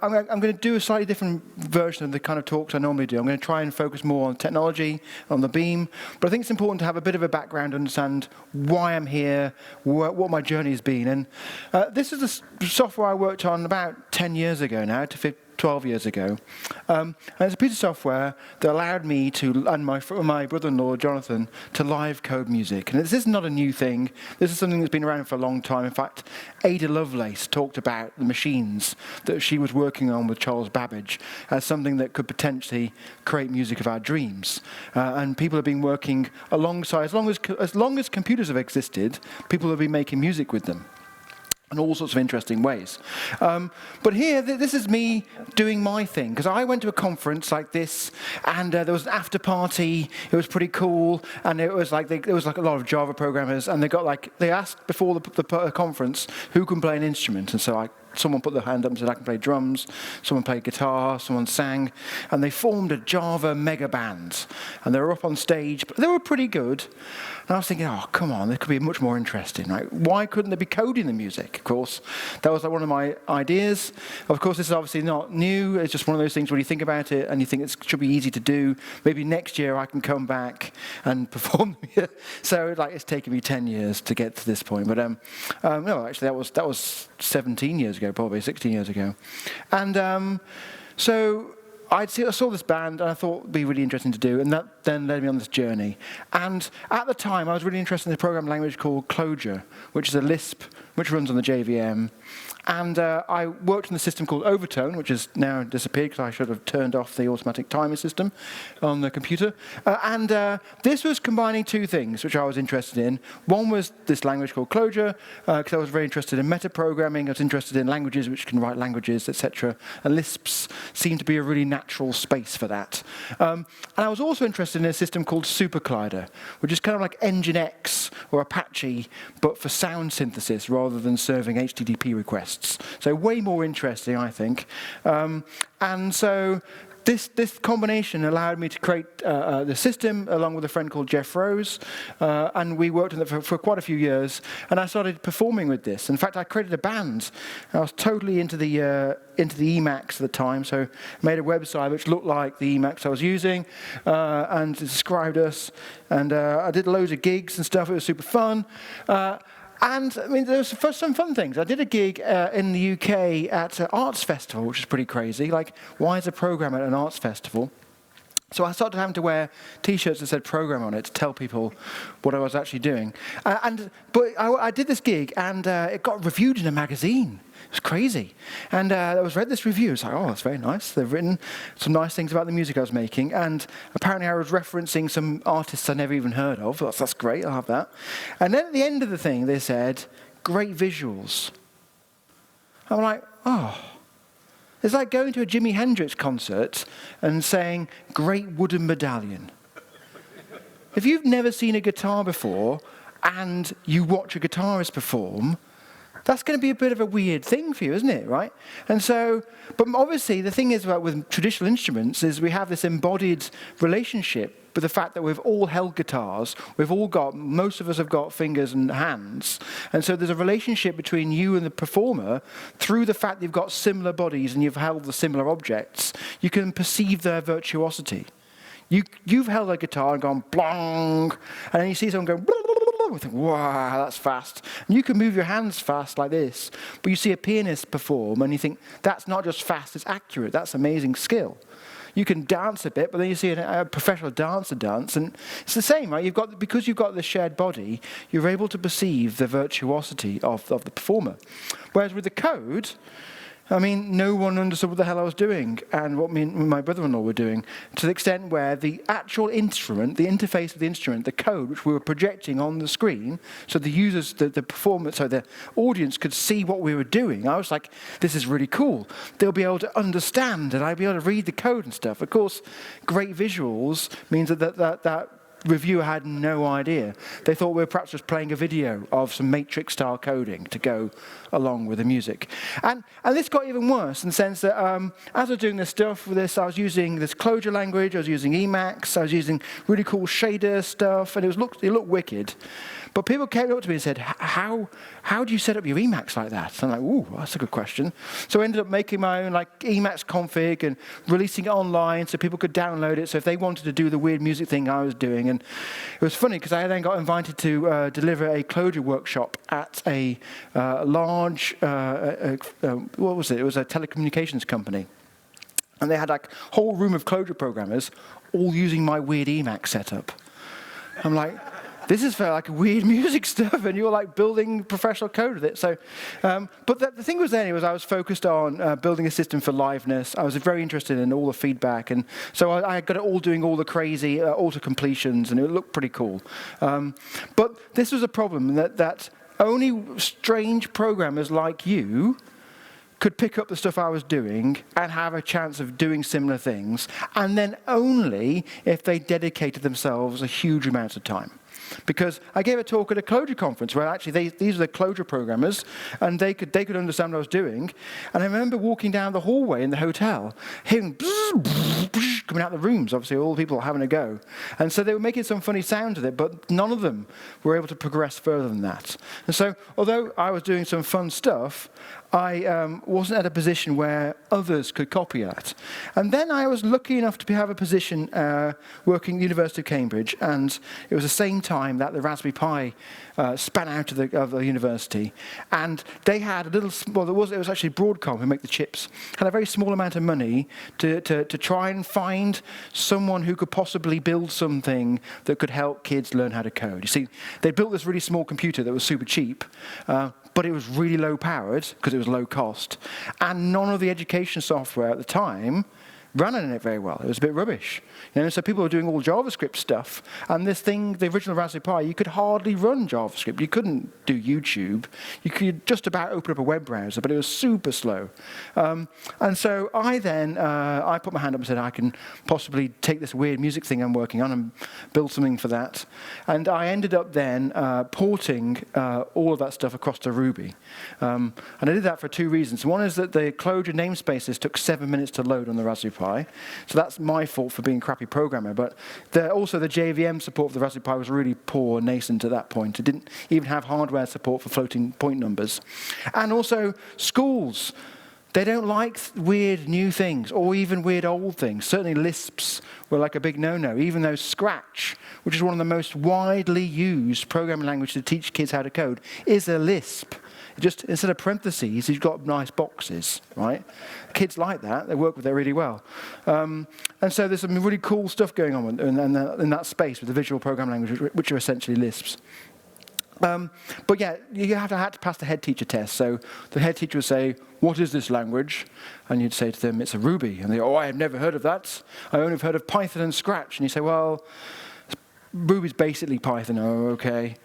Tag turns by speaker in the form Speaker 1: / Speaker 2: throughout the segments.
Speaker 1: I'm going to do a slightly different version of the kind of talks I normally do. I'm going to try and focus more on technology, on the beam, but I think it's important to have a bit of a background to understand why I'm here, what my journey has been. And this is the software I worked on about 10 years ago now, 12 years ago. And it's a piece of software that allowed me to, and my brother-in-law, Jonathan, to live code music. And this is not a new thing. This is something that's been around for a long time. In fact, Ada Lovelace talked about the machines that she was working on with Charles Babbage as something that could potentially create music of our dreams. And people have been working alongside, as long as computers have existed, people have been making music with them in all sorts of interesting ways. But here, this is me doing my thing, because I went to a conference like this, and there was an after party. It was pretty cool, and it was like a lot of Java programmers, and they asked before the conference who can play an instrument, and so someone put their hand up and said, I can play drums, someone played guitar, someone sang, and they formed a Java mega band. And they were up on stage, but they were pretty good. And I was thinking, oh, come on, this could be much more interesting, right? Why couldn't there be coding the music? Of course, that was one of my ideas. Of course, this is obviously not new. It's just one of those things when you think about it and you think it should be easy to do. Maybe next year I can come back and perform here. So it's taken me 10 years to get to this point. But no, actually, that was 17 years ago, probably 16 years ago. And so I saw this band, and I thought it would be really interesting to do, and that then led me on this journey. And at the time, I was really interested in a programming language called Clojure, which is a Lisp, which runs on the JVM. And I worked on a system called Overtone, which has now disappeared because I should have turned off the automatic timer system on the computer. And this was combining two things, which I was interested in. One was this language called Clojure, because I was very interested in metaprogramming. I was interested in languages which can write languages, etc. And Lisps seemed to be a really natural space for that. And I was also interested in a system called SuperCollider, which is kind of like Nginx or Apache, but for sound synthesis rather than serving HTTP requests. So way more interesting, I think. And so this combination allowed me to create the system along with a friend called Jeff Rose, and we worked on it for quite a few years. And I started performing with this. In fact, I created a band. I was totally into the Emacs at the time, so I made a website which looked like the Emacs I was using, and described us. And I did loads of gigs and stuff. It was super fun. And I mean, there was some fun things. I did a gig in the UK at an arts festival, which is pretty crazy. Like, why is a programmer at an arts festival? So I started having to wear T-shirts that said "program" on it to tell people what I was actually doing. But I did this gig, and it got reviewed in a magazine. It was crazy. And I read this review. It's like, oh, that's very nice. They've written some nice things about the music I was making. And apparently I was referencing some artists I never even heard of. That's great, I'll have that. And then at the end of the thing, they said, great visuals. I'm like, oh. It's like going to a Jimi Hendrix concert and saying, great wooden medallion. If you've never seen a guitar before and you watch a guitarist perform, that's going to be a bit of a weird thing for you, isn't it, right? And so, but obviously the thing is about with traditional instruments is we have this embodied relationship with the fact that we've all held guitars, most of us have got fingers and hands, and so there's a relationship between you and the performer through the fact that you've got similar bodies and you've held the similar objects. You can perceive their virtuosity. You've held a guitar and gone blong, and then you see someone go and think, wow, that's fast. And you can move your hands fast like this, but you see a pianist perform and you think, that's not just fast, it's accurate, that's amazing skill. You can dance a bit, but then you see a professional dancer dance, and it's the same, right? Because you've got the shared body, you're able to perceive the virtuosity of the performer. Whereas with the code, I mean, no one understood what the hell I was doing and what me and my brother-in-law were doing, to the extent where the actual instrument, the interface of the instrument, the code, which we were projecting on the screen, so the users, the performance, so the audience could see what we were doing. I was like, this is really cool. They'll be able to understand, and I'll be able to read the code and stuff. Of course, great visuals means that reviewer had no idea. They thought we were perhaps just playing a video of some Matrix-style coding to go along with the music. And this got even worse in the sense that as I was doing this stuff with this, I was using this Clojure language, I was using Emacs, I was using really cool shader stuff, and it looked wicked. But people came up to me and said, how do you set up your Emacs like that? And I'm like, ooh, that's a good question. So I ended up making my own like Emacs config and releasing it online so people could download it. So if they wanted to do the weird music thing I was doing. And it was funny because I then got invited to deliver a Clojure workshop at a large, what was it? It was a telecommunications company. And they had like a whole room of Clojure programmers all using my weird Emacs setup. I'm like, this is for like weird music stuff, and you're like building professional code with it. So, but the thing was then, I was focused on building a system for liveness. I was very interested in all the feedback, and so I got it all doing all the crazy auto-completions, and it looked pretty cool. But this was a problem that only strange programmers like you could pick up the stuff I was doing and have a chance of doing similar things, and then only if they dedicated themselves a huge amount of time. Because I gave a talk at a Clojure conference where actually these are the Clojure programmers, and they could understand what I was doing. And I remember walking down the hallway in the hotel, hearing coming out of the rooms, obviously all the people having a go. And so they were making some funny sounds with it, but none of them were able to progress further than that. And so although I was doing some fun stuff, I wasn't at a position where others could copy that. And then I was lucky enough to have a position working at the University of Cambridge, and it was the same time that the Raspberry Pi span out of the university. And they had a little, well, it was actually Broadcom who make the chips, had a very small amount of money to try and find someone who could possibly build something that could help kids learn how to code. You see, they built this really small computer that was super cheap, but it was really low powered because it was low cost. And none of the education software at the time ran on it very well. It was a bit rubbish. So people were doing all JavaScript stuff. And this thing, the original Raspberry Pi, you could hardly run JavaScript. You couldn't do YouTube. You could just about open up a web browser, but it was super slow. And so I then, I put my hand up and said, I can possibly take this weird music thing I'm working on and build something for that. And I ended up then porting all of that stuff across to Ruby. And I did that for two reasons. One is that the Clojure namespaces took 7 minutes to load on the Raspberry Pi. So that's my fault for being a crappy programmer. But also the JVM support for the Raspberry Pi was really poor, nascent at that point. It didn't even have hardware support for floating point numbers. And also schools, they don't like weird new things or even weird old things. Certainly Lisps were like a big no-no, even though Scratch, which is one of the most widely used programming languages to teach kids how to code, is a Lisp. Just instead of parentheses, you've got nice boxes, right? Kids like that. They work with it really well. And so there's some really cool stuff going on in that space with the visual programming language, which are essentially Lisps. But yeah, you had to pass the head teacher test. So the head teacher would say, what is this language? And you'd say to them, it's a Ruby. And they go, oh, I have never heard of that. I only have heard of Python and Scratch. And you say, well, Ruby's basically Python. Oh, okay.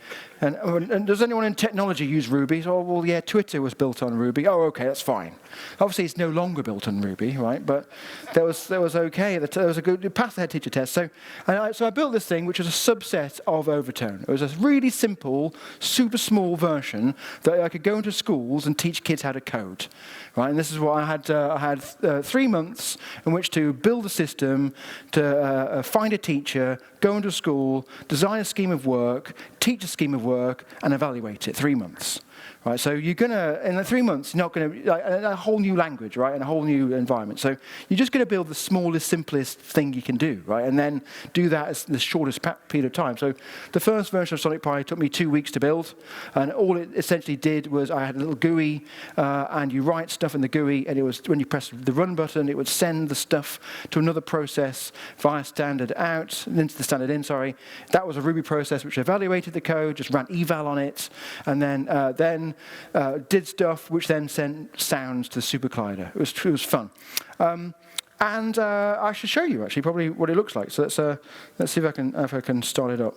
Speaker 1: And does anyone in technology use Ruby? Oh, well, yeah, Twitter was built on Ruby. Oh, okay, that's fine. Obviously, it's no longer built on Ruby, right? But that was okay. There was a good, it passed the head teacher test. So I built this thing, which was a subset of Overtone. It was a really simple, super small version that I could go into schools and teach kids how to code, right? And this is what I had. I had 3 months in which to build a system, to find a teacher, go into a school, design a scheme of work, teach a scheme of work, and evaluate it. 3 months. Right, so you're gonna, in the 3 months, you're not gonna, like, a whole new language, right, and a whole new environment. So you're just gonna build the smallest, simplest thing you can do, right, and then do that as the shortest period of time. So the first version of Sonic Pi took me 2 weeks to build, and all it essentially did was I had a little GUI, and you write stuff in the GUI, and it was, when you press the run button, it would send the stuff to another process via standard out, into the standard in, sorry. That was a Ruby process which evaluated the code, just ran eval on it, and then did stuff which then sent sounds to the super collider. It was fun. And I should show you, actually, probably what it looks like. So let's see if I can start it up.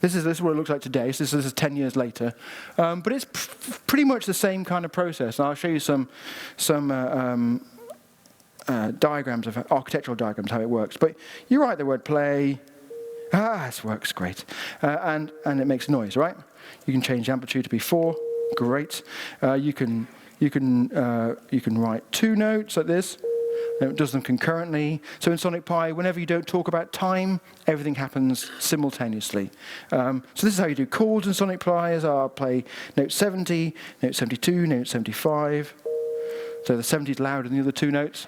Speaker 1: This is what it looks like today. So this is 10 years later. But it's pretty much the same kind of process. And I'll show you some diagrams, of architectural diagrams, how it works. But you write the word play, This works great. And it makes noise, right? You can change the amplitude to be 4. Great. You can write 2 notes like this. And it does them concurrently. So in Sonic Pi, whenever you don't talk about time, everything happens simultaneously. So this is how you do chords in Sonic Pi. As I'll play note 70, note 72, note 75. So the 70 is louder than the other 2 notes.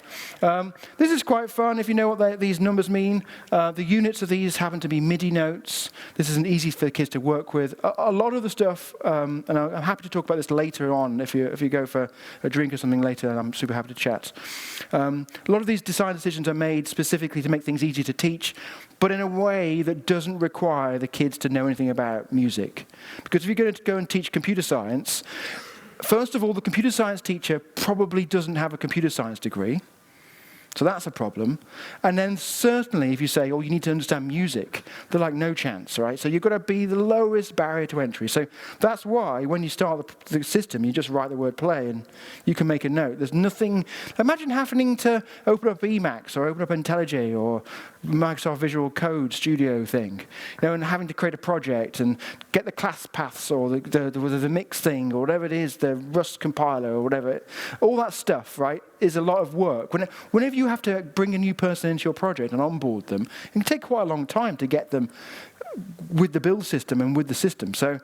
Speaker 1: This is quite fun if you know what these numbers mean. The units of these happen to be MIDI notes. This isn't easy for the kids to work with. A lot of the stuff, and I'm happy to talk about this later on if you go for a drink or something later, and I'm super happy to chat. A lot of these design decisions are made specifically to make things easy to teach, but in a way that doesn't require the kids to know anything about music. Because if you're going to go and teach computer science, first of all, the computer science teacher probably doesn't have a computer science degree. So that's a problem. And then certainly if you say, oh, you need to understand music, they're like, no chance, right? So you've got to be the lowest barrier to entry. So that's why when you start the system, you just write the word play and you can make a note. There's nothing, imagine having to open up Emacs or open up IntelliJ or Microsoft Visual Code Studio thing, and having to create a project and get the class paths or the mix thing or whatever it is, the Rust compiler or whatever. All that stuff, right, is a lot of work. Whenever you have to bring a new person into your project and onboard them, it can take quite a long time to get them with the build system and with the system. So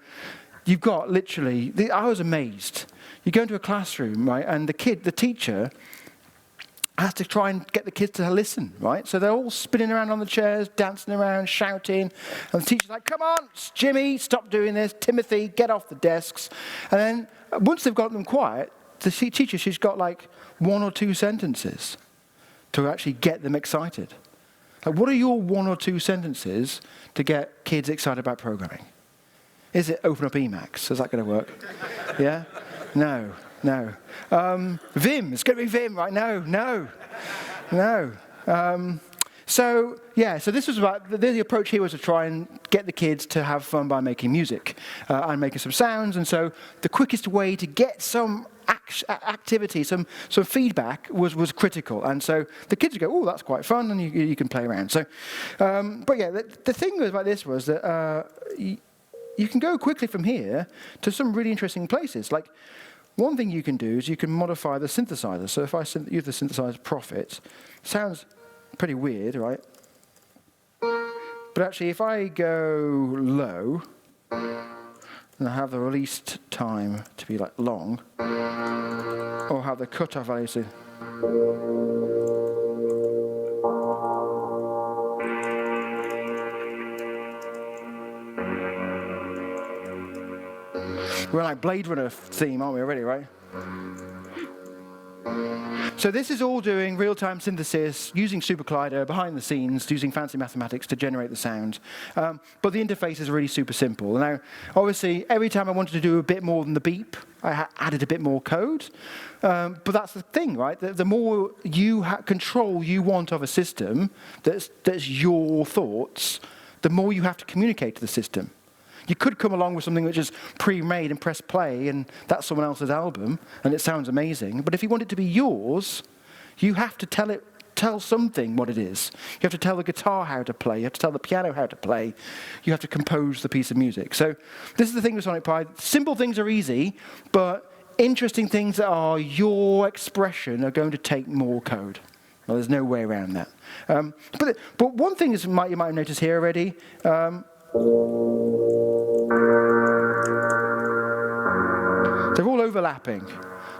Speaker 1: you've got literally, I was amazed. You go into a classroom, right, and the teacher has to try and get the kids to listen, right? So they're all spinning around on the chairs, dancing around, shouting, and the teacher's like, come on, Jimmy, stop doing this. Timothy, get off the desks. And then once they've got them quiet, the teacher, she's got like 1 or 2 sentences to actually get them excited. Like, what are your 1 or 2 sentences to get kids excited about programming? Is it open up Emacs? Is that going to work? Yeah? No. Vim, it's going to be Vim, right? No. So this was about, the approach here was to try and get the kids to have fun by making music and making some sounds. And so the quickest way to get some activity, some feedback was critical. And so the kids would go, oh, that's quite fun, and you can play around. So, but yeah, the thing about this was that you can go quickly from here to some really interesting places. Like, one thing you can do is you can modify the synthesizer. So if I use the synthesizer Prophet, sounds pretty weird, right? But actually, if I go low, and I have the release time to be like long, or have the cutoff value to we're like Blade Runner theme, aren't we already, right? So this is all doing real-time synthesis, using Super Collider behind the scenes, using fancy mathematics to generate the sound. But the interface is really super simple. Now, obviously, every time I wanted to do a bit more than the beep, I added a bit more code. But that's the thing, right? The more control you want of a system that's your thoughts, the more you have to communicate to the system. You could come along with something which is pre-made and press play, and that's someone else's album, and it sounds amazing. But if you want it to be yours, you have to tell something what it is. You have to tell the guitar how to play. You have to tell the piano how to play. You have to compose the piece of music. So this is the thing with Sonic Pi. Simple things are easy, but interesting things that are your expression are going to take more code. Well, there's no way around that. But one thing is, you might have noticed here already, they're all overlapping.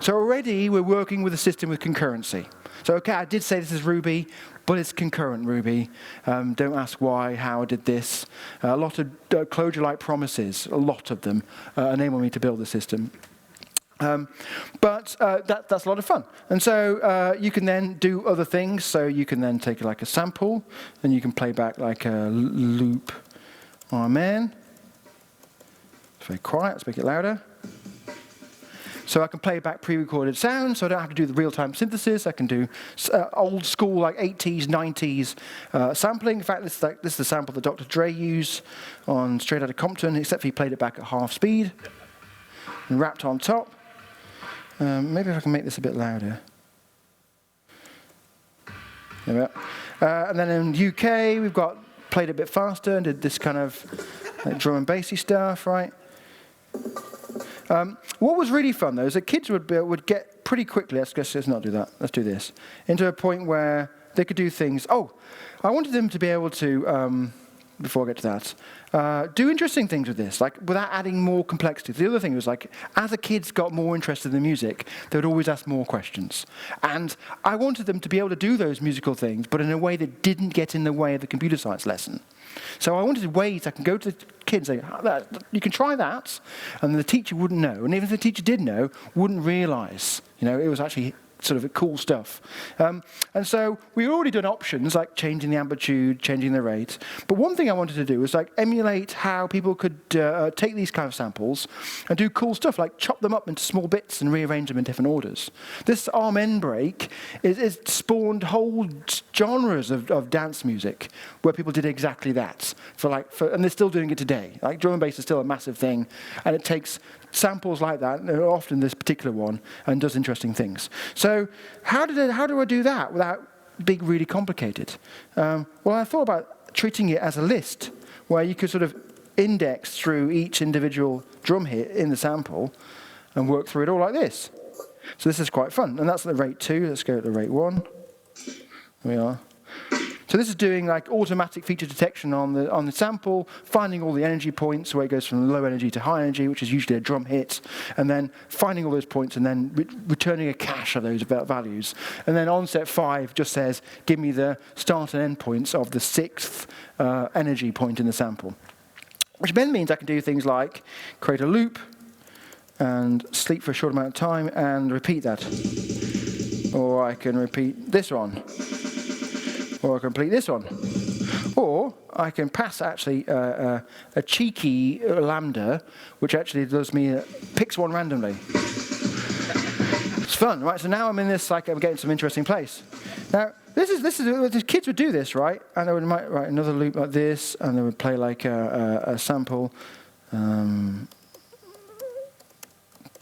Speaker 1: So already we're working with a system with concurrency. So okay, I did say this is Ruby, but it's concurrent Ruby. Don't ask why, how I did this. A lot of Clojure-like promises, a lot of them, enable me to build the system. But that's a lot of fun. And so you can then do other things. So you can then take like a sample, and you can play back like a loop. Amen. It's very quiet, let's make it louder. So I can play back pre-recorded sounds, so I don't have to do the real-time synthesis. I can do old school, like 80s, 90s sampling. In fact, this is the sample that Dr. Dre used on Straight Outta Compton, except he played it back at half speed and rapped on top. Maybe if I can make this a bit louder. There we are. And then in the UK, we've got played it a bit faster and did this kind of drum and bassy stuff, right? What was really fun, though, is that kids would get pretty quickly, let's not do that, let's do this, into a point where they could do things. Oh, I wanted them to be able to, before I get to that, do interesting things with this, like without adding more complexity. The other thing was, like, as the kids got more interested in the music, they would always ask more questions. And I wanted them to be able to do those musical things, but in a way that didn't get in the way of the computer science lesson. So I wanted ways I can go to the kids and say, you can try that, and the teacher wouldn't know. And even if the teacher did know, wouldn't realize, it was actually sort of cool stuff. And so we've already done options like changing the amplitude, changing the rate. But one thing I wanted to do was like emulate how people could take these kind of samples and do cool stuff, like chop them up into small bits and rearrange them in different orders. This Amen break is spawned whole genres of dance music where people did exactly that. And they're still doing it today. Like drum and bass is still a massive thing, and it takes samples like that, often this particular one, and does interesting things. So how do I do that without being really complicated? Well, I thought about treating it as a list where you could sort of index through each individual drum hit in the sample and work through it all like this. So this is quite fun. And that's the rate 2. Let's go to the rate 1. Here we are. So this is doing like automatic feature detection on the sample, finding all the energy points where it goes from low energy to high energy, which is usually a drum hit, and then finding all those points and then returning a cache of those values. And then on set 5 just says, give me the start and end points of the 6th energy point in the sample. Which then means I can do things like create a loop and sleep for a short amount of time and repeat that. Or I can repeat this one. Or I can complete this one. Or I can pass actually a cheeky lambda, which actually does me picks one randomly. It's fun, right? So now I'm in this, like I'm getting some interesting place. Now this is the kids would do this, right? And they would write another loop like this, and they would play like a sample,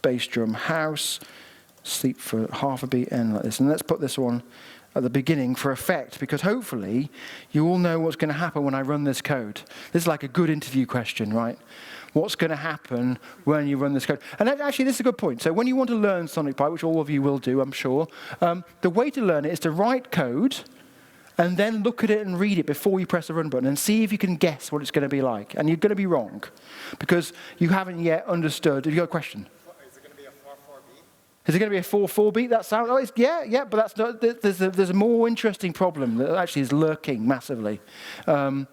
Speaker 1: bass drum house, sleep for half a beat, end like this. And let's put this one at the beginning for effect, because hopefully you all know what's going to happen when I run this code. This is like a good interview question, right? What's going to happen when you run this code? And actually, this is a good point. So when you want to learn Sonic Pi, which all of you will do, I'm sure, the way to learn it is to write code and then look at it and read it before you press the run button and see if you can guess what it's going to be like. And you're going to be wrong, because you haven't yet understood. Have you got a question? Is it going to be a 4/4 beat? That sound? Oh, yeah, but that's not. There's a more interesting problem that actually is lurking massively. Look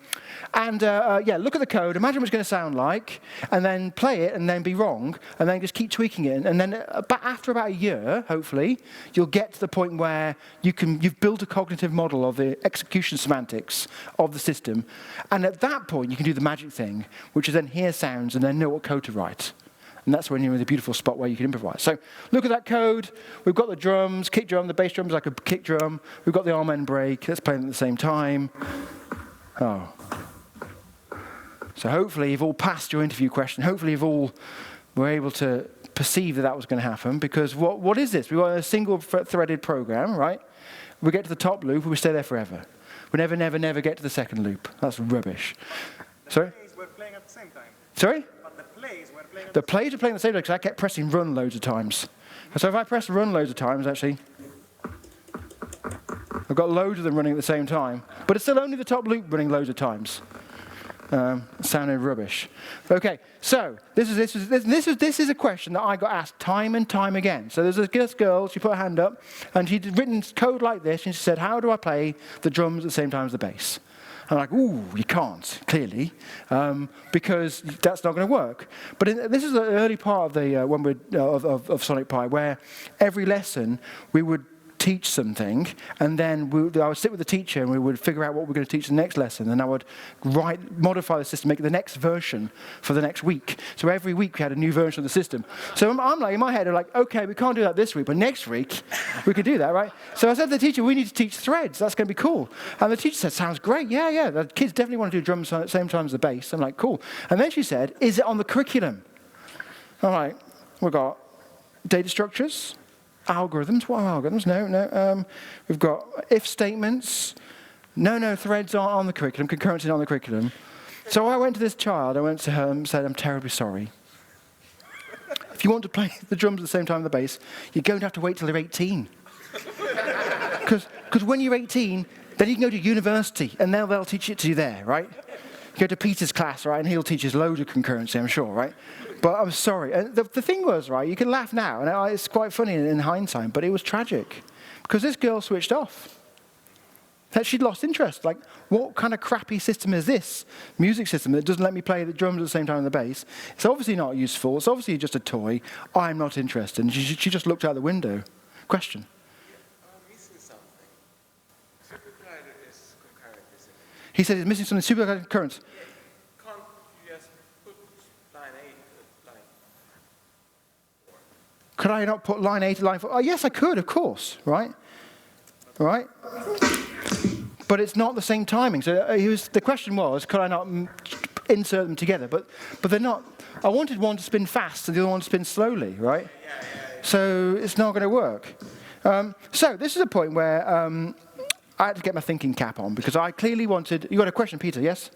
Speaker 1: at the code. Imagine what it's going to sound like, and then play it, and then be wrong, and then just keep tweaking it, and then after about a year, hopefully, you'll get to the point where you've built a cognitive model of the execution semantics of the system, and at that point, you can do the magic thing, which is then hear sounds and then know what code to write. And that's when you're in the beautiful spot where you can improvise. So look at that code. We've got the drums, kick drum. The bass drum is like a kick drum. We've got the Amen break. Let's play them at the same time. Oh. So hopefully you've all passed your interview question. Hopefully you've all were able to perceive that was going to happen. Because what is this? We've got a single threaded program, right? We get to the top loop, and we stay there forever. We never get to the second loop. That's rubbish. Sorry?
Speaker 2: We're playing at the same time.
Speaker 1: Sorry?
Speaker 2: The plays
Speaker 1: are playing the same time because I kept pressing run loads of times. So if I press run loads of times, actually, I've got loads of them running at the same time. But it's still only the top loop running loads of times. Sounded rubbish. Okay, so this is a question that I got asked time and time again. So there's this girl, she put her hand up, and she'd written code like this, and she said, how do I play the drums at the same time as the bass? I'm like, ooh, you can't, clearly, because that's not going to work. But this is the early part of the of Sonic Pi, where every lesson we would teach something, and then I would sit with the teacher and we would figure out what we're going to teach the next lesson, and I would modify the system, make the next version for the next week. So every week we had a new version of the system. So I'm like, in my head, I'm like, okay, we can't do that this week, but next week we could do that, right? So I said to the teacher, we need to teach threads. That's going to be cool. And the teacher said, sounds great. Yeah. The kids definitely want to do drums at the same time as the bass. I'm like, cool. And then she said, is it on the curriculum? I'm like, we've got data structures, algorithms. What are algorithms? No. We've got if statements, No, threads aren't on the curriculum, concurrency is not on the curriculum. So I went to this child, I went to her and said, I'm terribly sorry. If you want to play the drums at the same time as the bass, you're going to have to wait till you're 18. Because when you're 18, then you can go to university, and they'll teach it to you there, right? You go to Peter's class, right, and he'll teach us loads of concurrency, I'm sure, right? But I'm sorry. And the thing was, right, you can laugh now, and it's quite funny in hindsight, but it was tragic. Because this girl switched off. That she'd lost interest. Like, what kind of crappy system is this? Music system that doesn't let me play the drums at the same time as the bass. It's obviously not useful. It's obviously just a toy. I'm not interested. And she just looked out the window. Question?
Speaker 3: I'm missing something. Superclider is concurrent, isn't it?
Speaker 1: He said he's missing something super concurrent.
Speaker 3: Yeah. Can't you just put line 8 to line 4?
Speaker 1: Could I not put line 8 to line 4? Oh, yes, I could, of course, right? Right? But it's not the same timing. So the question was, could I not insert them together? But they're not. I wanted one to spin fast and the other one to spin slowly, right? Yeah. So it's not going to work. So this is a point where I had to get my thinking cap on because I clearly wanted. You got a question, Peter? Yes.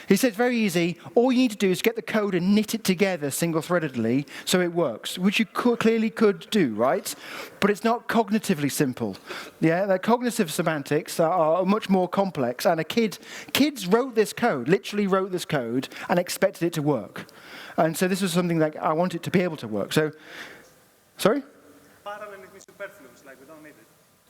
Speaker 1: He said it's very easy. All you need to do is get the code and knit it together single-threadedly so it works, which you clearly could do, right? But it's not cognitively simple. Yeah, the cognitive semantics are much more complex. And kids wrote this code, literally wrote this code, and expected it to work. And so this was something that I wanted to be able to work. So, sorry?
Speaker 2: Parallelism is superfluous, like we don't need it.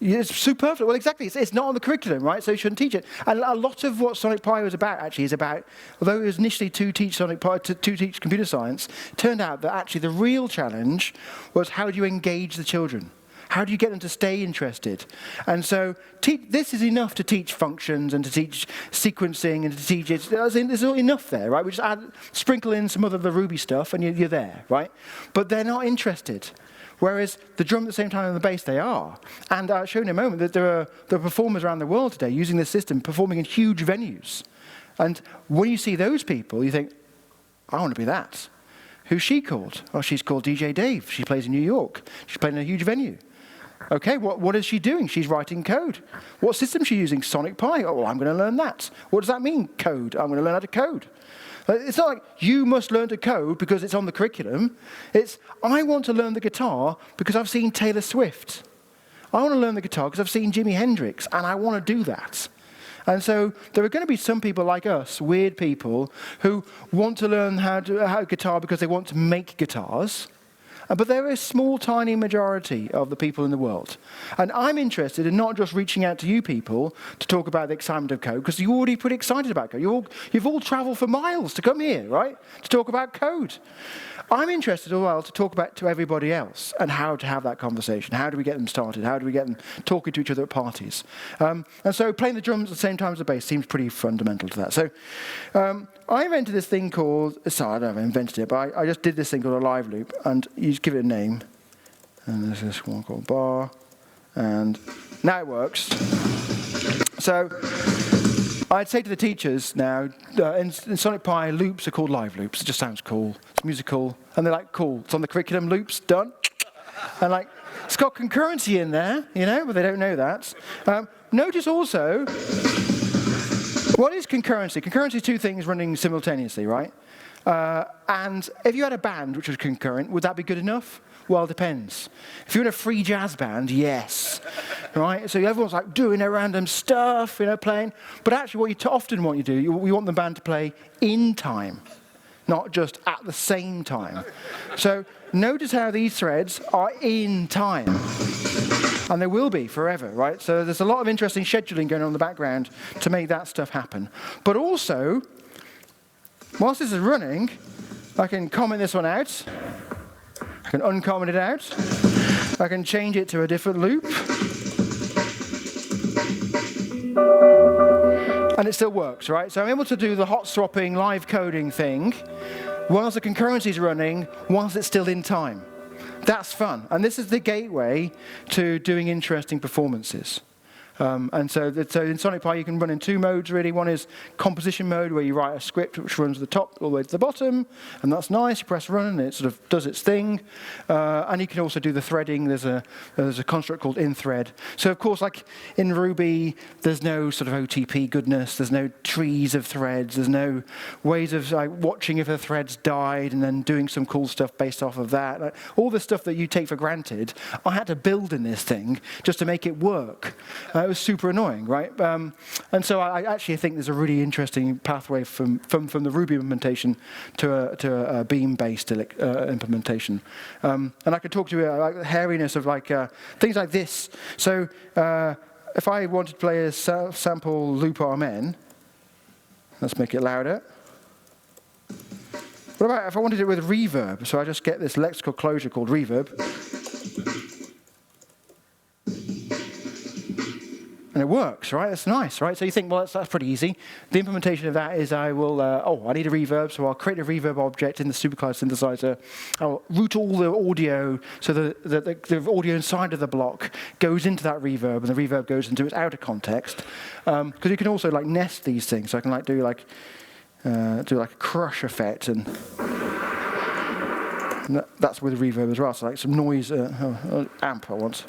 Speaker 1: It's superfluous. Well, exactly. It's not on the curriculum, right? So you shouldn't teach it. And a lot of what Sonic Pi was about, actually, is about, although it was initially to teach computer science, it turned out that actually the real challenge was how do you engage the children? How do you get them to stay interested? And so this is enough to teach functions and to teach sequencing and to teach it. There's all enough there, right? We just sprinkle in some of the Ruby stuff and you're there, right? But they're not interested. Whereas the drum at the same time and the bass, they are. And I'll show you in a moment that there are performers around the world today using this system, performing in huge venues. And when you see those people, you think, I want to be that. Who's she called? Oh, she's called DJ Dave. She plays in New York. She's playing in a huge venue. Okay, what is she doing? She's writing code. What system is she using? Sonic Pi. Oh, well, I'm going to learn that. What does that mean, code? I'm going to learn how to code. It's not like you must learn to code because it's on the curriculum. It's, I want to learn the guitar because I've seen Taylor Swift. I want to learn the guitar because I've seen Jimi Hendrix, and I want to do that. And so there are going to be some people like us, weird people, who want to learn how to guitar because they want to make guitars. But they're a small, tiny majority of the people in the world. And I'm interested in not just reaching out to you people to talk about the excitement of code, because you're already pretty excited about code. You've all traveled for miles to come here, right, to talk about code. I'm interested as well to talk about to everybody else and how to have that conversation. How do we get them started? How do we get them talking to each other at parties? And so playing the drums at the same time as the bass seems pretty fundamental to that. So I invented this thing called, sorry, I don't know if I invented it, but I just did this thing called a live loop, and you just give it a name. And there's this one called bar, and now it works. So I'd say to the teachers now, in Sonic Pi, loops are called live loops. It just sounds cool. It's musical. And they're like, cool. It's on the curriculum, loops, done. And like, it's got concurrency in there, you know, but they don't know that. Notice also, what is concurrency? Concurrency is two things running simultaneously, right? And if you had a band which was concurrent, would that be good enough? Well, it depends. If you're in a free jazz band, yes, right? So everyone's like doing their random stuff, you know, playing. But actually what you often want you to do, you want the band to play in time, not just at the same time. So notice how these threads are in time. And they will be forever, right? So there's a lot of interesting scheduling going on in the background to make that stuff happen. But also, whilst this is running, I can comment this one out. I can uncomment it out. I can change it to a different loop. And it still works, right? So I'm able to do the hot swapping live coding thing whilst the concurrency is running, whilst it's still in time. That's fun. And this is the gateway to doing interesting performances. And so in Sonic Pi, you can run in two modes, really. One is composition mode, where you write a script which runs the top all the way to the bottom, and that's nice. You press run, and it sort of does its thing. And you can also do the threading. There's a construct called inThread. So, of course, like in Ruby, there's no sort of OTP goodness. There's no trees of threads. There's no ways of like watching if a thread's died and then doing some cool stuff based off of that. Like, all the stuff that you take for granted, I had to build in this thing just to make it work. It was super annoying, right? And so I actually think there's a really interesting pathway from the Ruby implementation to a Beam-based implementation. And I could talk to you about the hairiness of like things like this. So if I wanted to play a sample loop Amen, let's make it louder. What about if I wanted it with reverb? So I just get this lexical closure called reverb. And it works, right? That's nice, right? So you think, well, that's pretty easy. The implementation of that is I will, I need a reverb, so I'll create a reverb object in the supercloud synthesizer. I'll route all the audio so that the audio inside of the block goes into that reverb, and the reverb goes into its outer context. Because you can also like nest these things. So I can like do like a crush effect, and that's with reverb as well. So like some noise amp I want.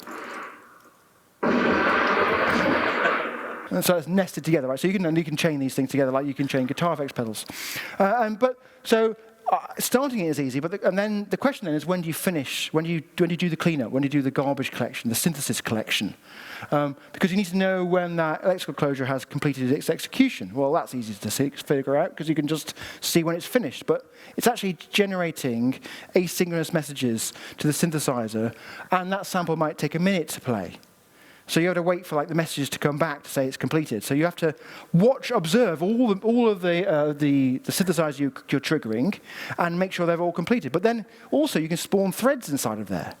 Speaker 1: And so it's nested together, right? So you can chain these things together like you can chain guitar effects pedals. Starting it is easy, and then the question then is, when do you finish? When do you do the cleanup? When do you do the garbage collection, the synthesis collection? Because you need to know when that electrical closure has completed its execution. Well, that's easy to figure out because you can just see when it's finished. But it's actually generating asynchronous messages to the synthesizer, and that sample might take a minute to play. So you have to wait for like the messages to come back to say it's completed. So you have to observe all of the synthesizer you're triggering, and make sure they're all completed. But then also you can spawn threads inside of there,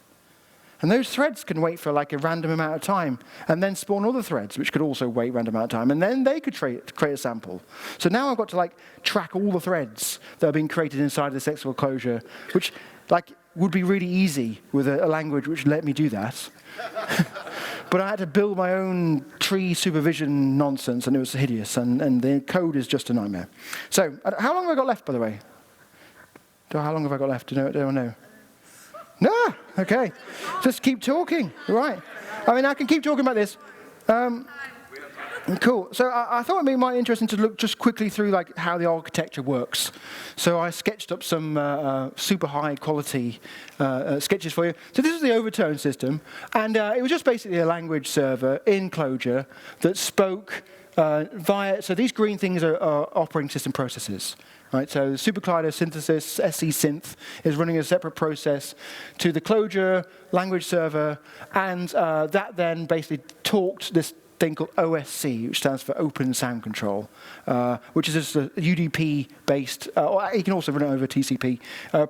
Speaker 1: and those threads can wait for like a random amount of time, and then spawn other threads which could also wait a random amount of time, and then they could create a sample. So now I've got to like track all the threads that are being created inside this lexical closure, which like would be really easy with a language which let me do that. But I had to build my own tree supervision nonsense, and it was hideous, and the code is just a nightmare. So, how long have I got left, by the way? How long have I got left? Do I know? No? Okay. Just keep talking. Right. I mean, I can keep talking about this. Cool. So I thought it might be interesting to look just quickly through like how the architecture works. So I sketched up some super high quality sketches for you. So this is the overtone system, and it was just basically a language server in Clojure that spoke via. So these green things are operating system processes. Right, so the superclider synthesis, SC synth, is running a separate process to the Clojure language server, and that then basically talked this thing called OSC, which stands for Open Sound Control, which is just a UDP-based, or you can also run it over TCP,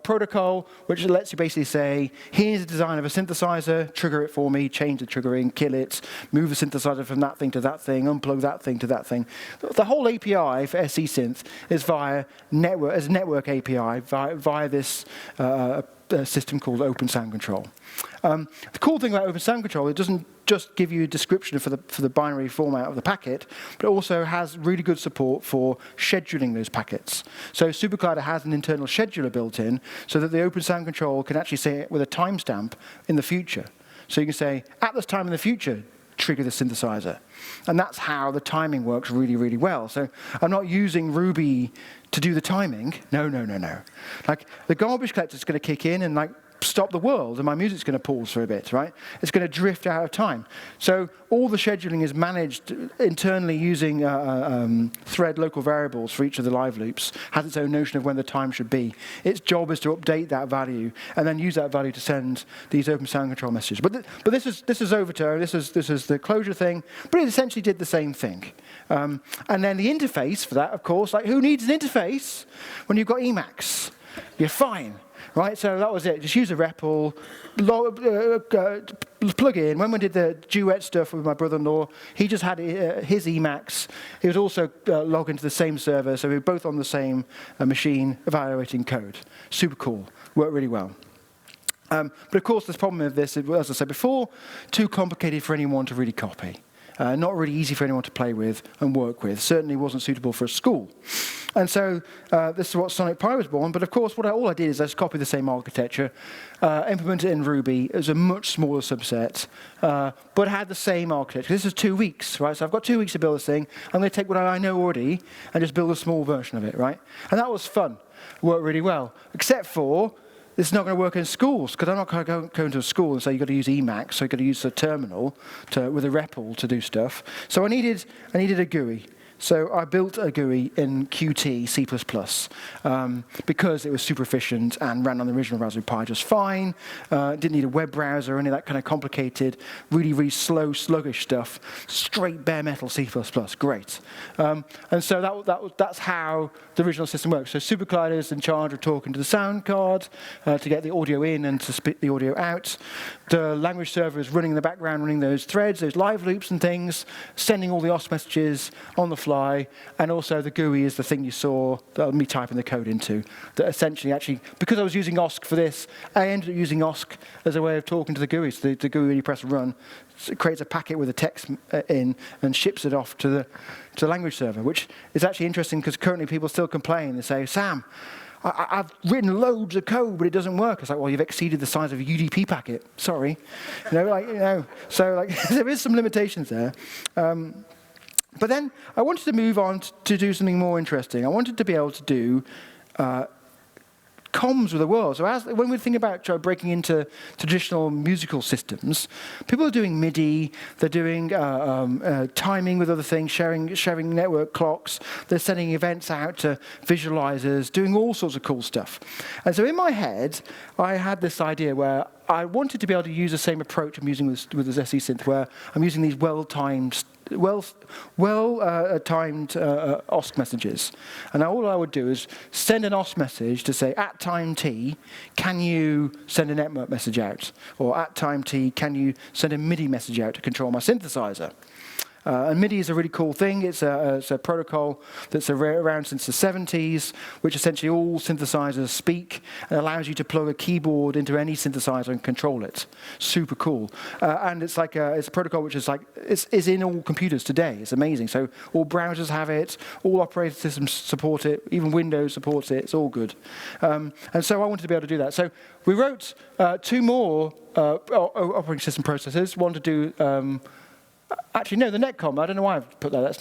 Speaker 1: protocol, which lets you basically say, here's the design of a synthesizer, trigger it for me, change the triggering, kill it, move the synthesizer from that thing to that thing, unplug that thing to that thing. The whole API for SC Synth is via network, as a network API, via this system called Open Sound Control. The cool thing about Open Sound Control, it doesn't just give you a description for the binary format of the packet, but it also has really good support for scheduling those packets. So SuperClider has an internal scheduler built in so that the Open Sound Control can actually say it with a timestamp in the future. So you can say, at this time in the future, trigger the synthesizer. And that's how the timing works really, really well. So I'm not using Ruby to do the timing. No. Like, the garbage collector is going to kick in and like stop the world, and my music's going to pause for a bit, right? It's going to drift out of time. So all the scheduling is managed internally using thread local variables for each of the live loops, has its own notion of when the time should be. Its job is to update that value and then use that value to send these Open Sound Control messages. But this is Overtone, this is the Clojure thing, but it essentially did the same thing. And then the interface for that, of course, like who needs an interface when you've got Emacs? You're fine. Right, so that was it. Just use a REPL, plug in. When we did the duet stuff with my brother-in-law, he just had his Emacs. He was also logged into the same server, so we were both on the same machine evaluating code. Super cool. Worked really well. But of course, the problem with this, as I said before, too complicated for anyone to really copy. Not really easy for anyone to play with and work with. Certainly wasn't suitable for a school. And so this is what Sonic Pi was born. But of course, all I did is I just copied the same architecture, implemented it in Ruby. It was a much smaller subset, but had the same architecture. This is 2 weeks, right? So I've got 2 weeks to build this thing. I'm going to take what I know already and just build a small version of it, right? And that was fun. Worked really well, except for this is not going to work in schools, because I'm not going to go into a school and say you've got to use Emacs, so you've got to use a terminal with a REPL to do stuff. So I needed a GUI. So I built a GUI in Qt C++, because it was super efficient and ran on the original Raspberry Pi just fine. Didn't need a web browser or any of that kind of complicated, really, really slow, sluggish stuff. Straight bare metal C++, great. And so that's how the original system works. So SuperCollider is in charge of talking to the sound card to get the audio in and to spit the audio out. The language server is running in the background, running those threads, those live loops and things, sending all the OS messages on the fly, and also the GUI is the thing you saw that me typing the code into. That essentially, actually, because I was using OSC for this, I ended up using OSC as a way of talking to the GUI. So the GUI, when you press run, it creates a packet with the text in and ships it off to the language server, which is actually interesting because currently people still complain. They say, Sam, I've written loads of code, but it doesn't work. It's like, well, you've exceeded the size of a UDP packet. Sorry. So there is some limitations there. But then I wanted to move on to do something more interesting. I wanted to be able to do comms with the world. So when we think about breaking into traditional musical systems, people are doing MIDI, they're doing timing with other things, sharing network clocks, they're sending events out to visualizers, doing all sorts of cool stuff. And so in my head, I had this idea where I wanted to be able to use the same approach I'm using with the SE synth, where I'm using these well-timed OSC messages. And all I would do is send an OSC message to say, at time t, can you send a network message out? Or at time t, can you send a MIDI message out to control my synthesizer? And MIDI is a really cool thing. It's a protocol that's around since the 70s, which essentially all synthesizers speak and allows you to plug a keyboard into any synthesizer and control it. Super cool. And it's like it's a protocol which is is in all computers today. It's amazing. So all browsers have it, all operating systems support it, even Windows supports it. It's all good. And so I wanted to be able to do that. So we wrote 2 more operating system processors. One to do actually, no, the netcom. I don't know why I've put that.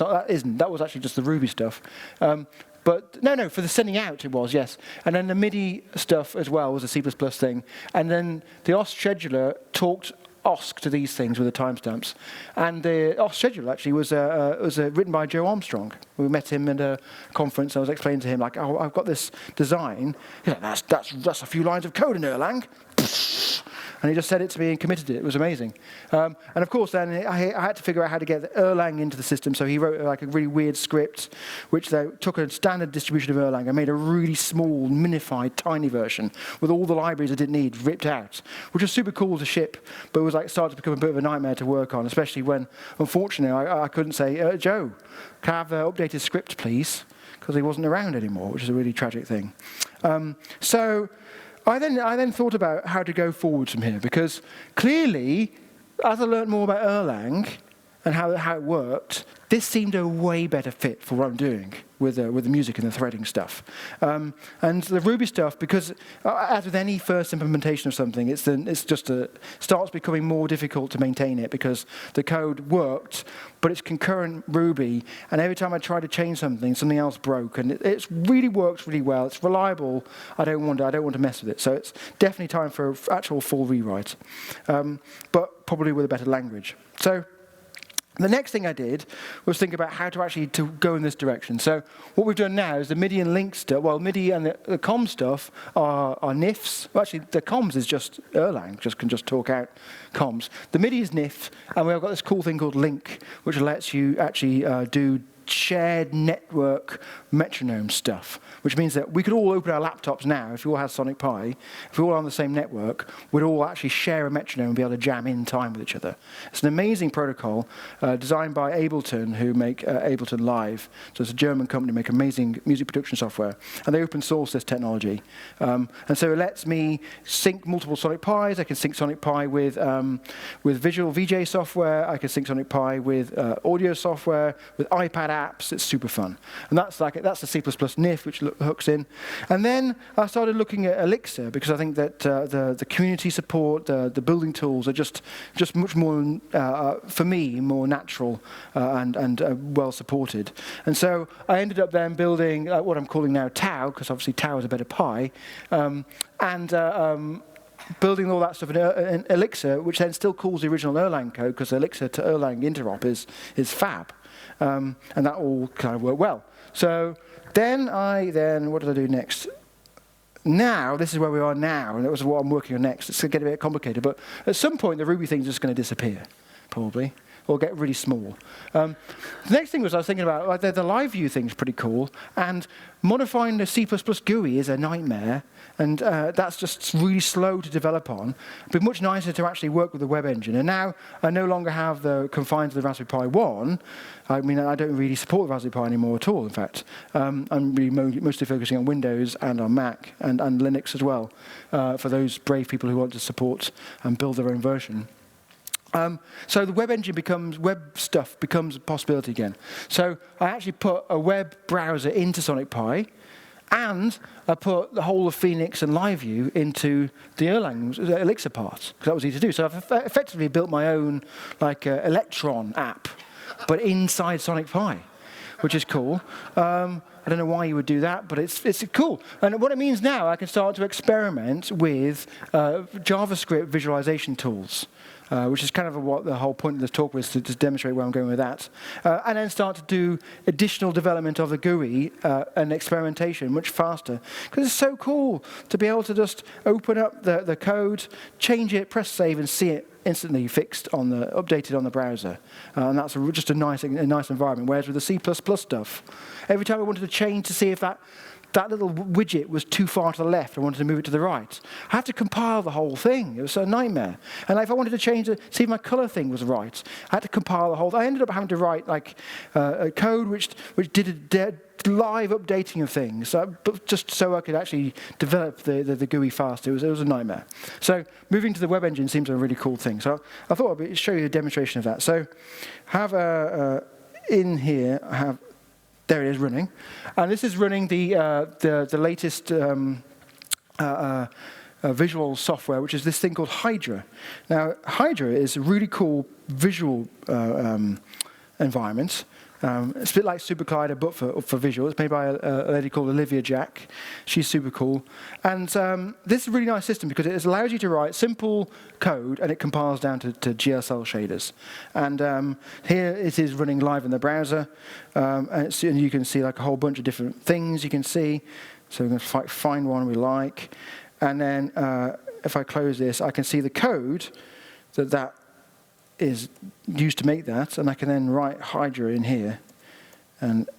Speaker 1: That was actually just the Ruby stuff. But no, for the sending out it was, yes. And then the MIDI stuff as well was a C++ thing. And then the OS scheduler talked OSC to these things with the timestamps. And the OS scheduler actually was written by Joe Armstrong. We met him at a conference. I was explaining to him, like, oh, I've got this design. He's like, that's a few lines of code in Erlang. And he just said it to me and committed it. It was amazing. And of course, then I had to figure out how to get Erlang into the system. So he wrote like a really weird script, which took a standard distribution of Erlang and made a really small, minified, tiny version with all the libraries I didn't need ripped out, which was super cool to ship, but it was like started to become a bit of a nightmare to work on, especially when, unfortunately, I couldn't say, Joe, can I have the updated script, please? Because he wasn't around anymore, which is a really tragic thing. So I then thought about how to go forward from here, because clearly, as I learned more about Erlang and how it worked, this seemed a way better fit for what I'm doing with the music and the threading stuff. And the Ruby stuff, because as with any first implementation of something, it starts becoming more difficult to maintain it because the code worked, but it's concurrent Ruby, and every time I try to change something else broke, and it really works really well. It's reliable. I don't want to mess with it. So it's definitely time for an actual full rewrite, but probably with a better language. So the next thing I did was think about how to actually go in this direction. So what we've done now is the MIDI and link stuff. Well, MIDI and the comm stuff are NIFs. Well, actually, the comms is just Erlang, can just talk out comms. The MIDI is NIF, and we've got this cool thing called link, which lets you actually do shared network metronome stuff, which means that we could all open our laptops now, if we all had Sonic Pi, if we all on the same network, we'd all actually share a metronome and be able to jam in time with each other. It's an amazing protocol designed by Ableton, who make Ableton Live. So it's a German company, make amazing music production software, and they open source this technology. And so it lets me sync multiple Sonic Pis. I can sync Sonic Pi with visual VJ software. I can sync Sonic Pi with audio software, with iPad apps. It's super fun. And that's the C++ NIF, which hooks in. And then I started looking at Elixir, because I think that the community support, the building tools are just much more, for me, more natural and well supported. And so I ended up then building what I'm calling now Tau, because obviously Tau is a better Pi, building all that stuff in Elixir, which then still calls the original Erlang code, because Elixir to Erlang interop is fab. And that all kind of worked well. So then what did I do next? Now, this is where we are now, and that was what I'm working on next. It's going to get a bit complicated, but at some point the Ruby thing's just going to disappear, probably, or get really small. The next thing was I was thinking about, like, the live view thing's pretty cool, and modifying the C++ GUI is a nightmare, and that's just really slow to develop on. It'd be much nicer to actually work with the web engine. And now I no longer have the confined to the Raspberry Pi 1. I mean, I don't really support the Raspberry Pi anymore at all, in fact. I'm really mostly focusing on Windows and on Mac and Linux as well, for those brave people who want to support and build their own version. So the web engine web stuff becomes a possibility again. So I actually put a web browser into Sonic Pi, and I put the whole of Phoenix and LiveView into the Erlang Elixir part, because that was easy to do. So I've effectively built my own Electron app, but inside Sonic Pi, which is cool. I don't know why you would do that, but it's cool. And what it means now, I can start to experiment with JavaScript visualization tools, which is kind of what the whole point of this talk was, to just demonstrate where I'm going with that. And then start to do additional development of the GUI and experimentation much faster. Because it's so cool to be able to just open up the code, change it, press save, and see it instantly updated on the browser. And that's just a nice environment. Whereas with the C++ stuff, every time I wanted to change to see if that little widget was too far to the left, I wanted to move it to the right, I had to compile the whole thing. It was a nightmare. And if I wanted to change it, see if my color thing was right, I had to compile the whole thing. I ended up having to write a code which did a live updating of things, but just so I could actually develop the GUI fast. It was a nightmare. So moving to the web engine seems a really cool thing. So I thought I'd show you a demonstration of that. So have in here, I have, there it is running. And this is running the latest visual software, which is this thing called Hydra. Now, Hydra is a really cool visual environment. It's a bit like Super Collider, but for visual. It's made by a lady called Olivia Jack. She's super cool. And this is a really nice system because it allows you to write simple code, and it compiles down to GSL shaders. And here it is running live in the browser. And you can see like a whole bunch of different things you can see. So we're going to find one we like. And then if I close this, I can see the code that is used to make that, and I can then write Hydra in here and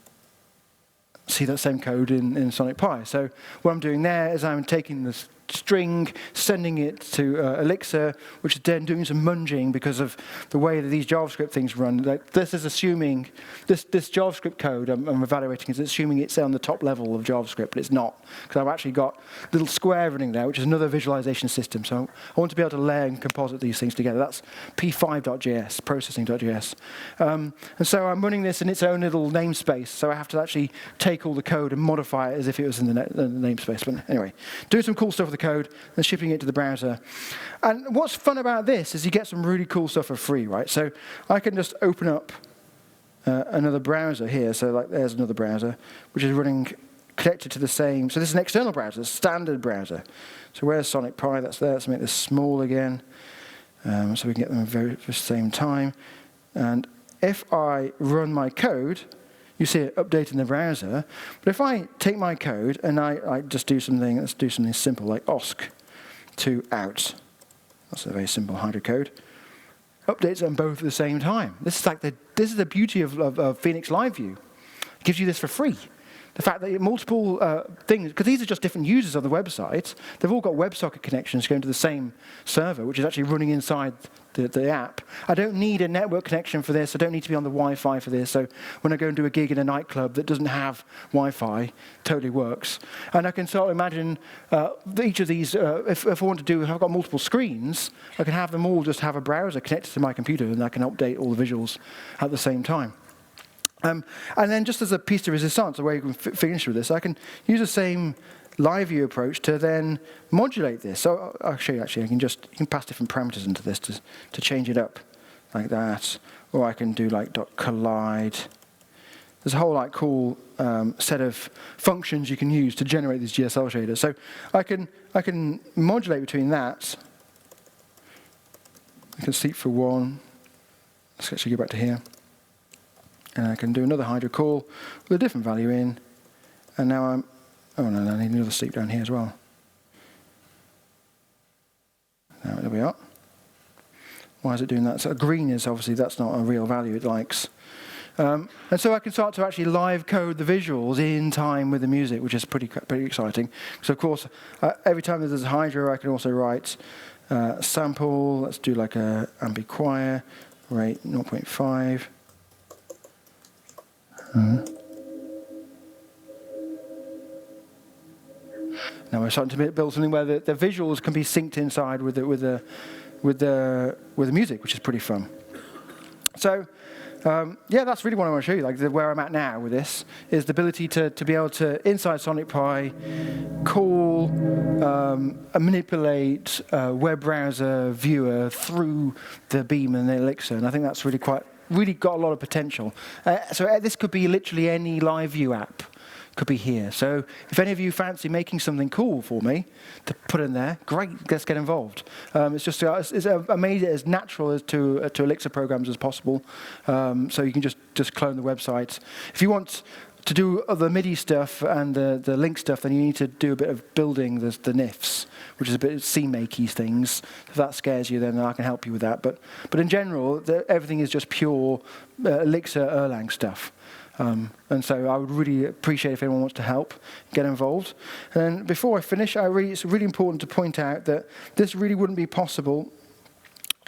Speaker 1: see that same code in Sonic Pi. So what I'm doing there is I'm taking this string, sending it to Elixir, which is then doing some munging because of the way that these JavaScript things run. Like, this is assuming, this JavaScript code I'm evaluating is assuming it's on the top level of JavaScript, but it's not, because I've actually got a little square running there, which is another visualization system. So I want to be able to layer and composite these things together. That's p5.js, processing.js. And so I'm running this in its own little namespace, so I have to actually take all the code and modify it as if it was in the namespace. But anyway, doing some cool stuff with the code and shipping it to the browser. And what's fun about this is you get some really cool stuff for free, right? So I can just open up another browser here. So like there's another browser, which is running connected to the same. So this is an external browser, a standard browser. So where's Sonic Pi? That's there. Let's make this small again, so we can get them at the same time. And if I run my code, you see it update in the browser. But if I take my code and I just do something, let's do something simple like osc to out. That's a very simple Hydra code. Updates them both at the same time. This is the beauty of Phoenix Live View. gives you this for free. The fact that multiple things, because these are just different users on the website, they've all got WebSocket connections going to the same server, which is actually running inside the app. I don't need a network connection for this. I don't need to be on the Wi-Fi for this. So when I go and do a gig in a nightclub that doesn't have Wi-Fi, totally works. And I can sort of imagine each of these, if I want to do, if I've got multiple screens, I can have them all just have a browser connected to my computer, and I can update all the visuals at the same time. And then just as a piece de resistance, the way you can finish with this, I can use the same live view approach to then modulate this. So I'll show you actually, you can pass different parameters into this to change it up like that. Or I can do like .collide. There's a whole like cool set of functions you can use to generate these GSL shaders. So I can modulate between that. I can sleep for one. Let's actually go back to here. And I can do another hydro call with a different value in. And now oh no, I need another sleep down here as well. Now, there we are. Why is it doing that? So green is obviously, that's not a real value it likes. And so I can start to actually live code the visuals in time with the music, which is pretty exciting. So of course, every time there's a hydro, I can also write sample. Let's do like a ambi-choir, rate 0.5. Now we're starting to build something where the visuals can be synced inside with the music, which is pretty fun. So yeah, that's really what I want to show you. Like where I'm at now with this is the ability to be able to inside Sonic Pi call and manipulate a web browser viewer through the Beam and the Elixir, and I think that's really got a lot of potential. So this could be literally any live view app. Could be here. So if any of you fancy making something cool for me to put in there, great, let's get involved. It's just I made it as natural as to Elixir programs as possible. So you can just clone the website. If you want to do the MIDI stuff and the link stuff, then you need to do a bit of building the NIFs, which is a bit of CMake-y things. If that scares you, then I can help you with that. But in general, everything is just pure Elixir Erlang stuff. And so I would really appreciate if anyone wants to help, get involved. And before I finish, it's really important to point out that this really wouldn't be possible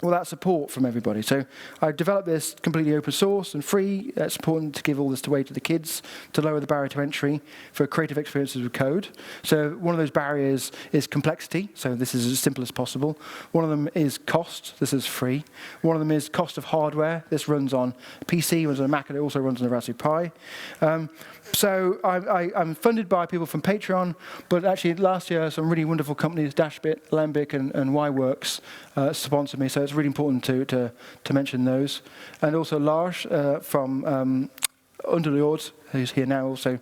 Speaker 1: without support from everybody. So I developed this completely open source and free. It's important to give all this away to the kids to lower the barrier to entry for creative experiences with code. So one of those barriers is complexity. So this is as simple as possible. One of them is cost. This is free. One of them is cost of hardware. This runs on PC, runs on a Mac, and it also runs on a Raspberry Pi. So I'm funded by people from Patreon, but actually last year some really wonderful companies, Dashbit, Lembic, and Yworks sponsored me. So it's really important to mention those. And also Lars from Underlord, who's here now, also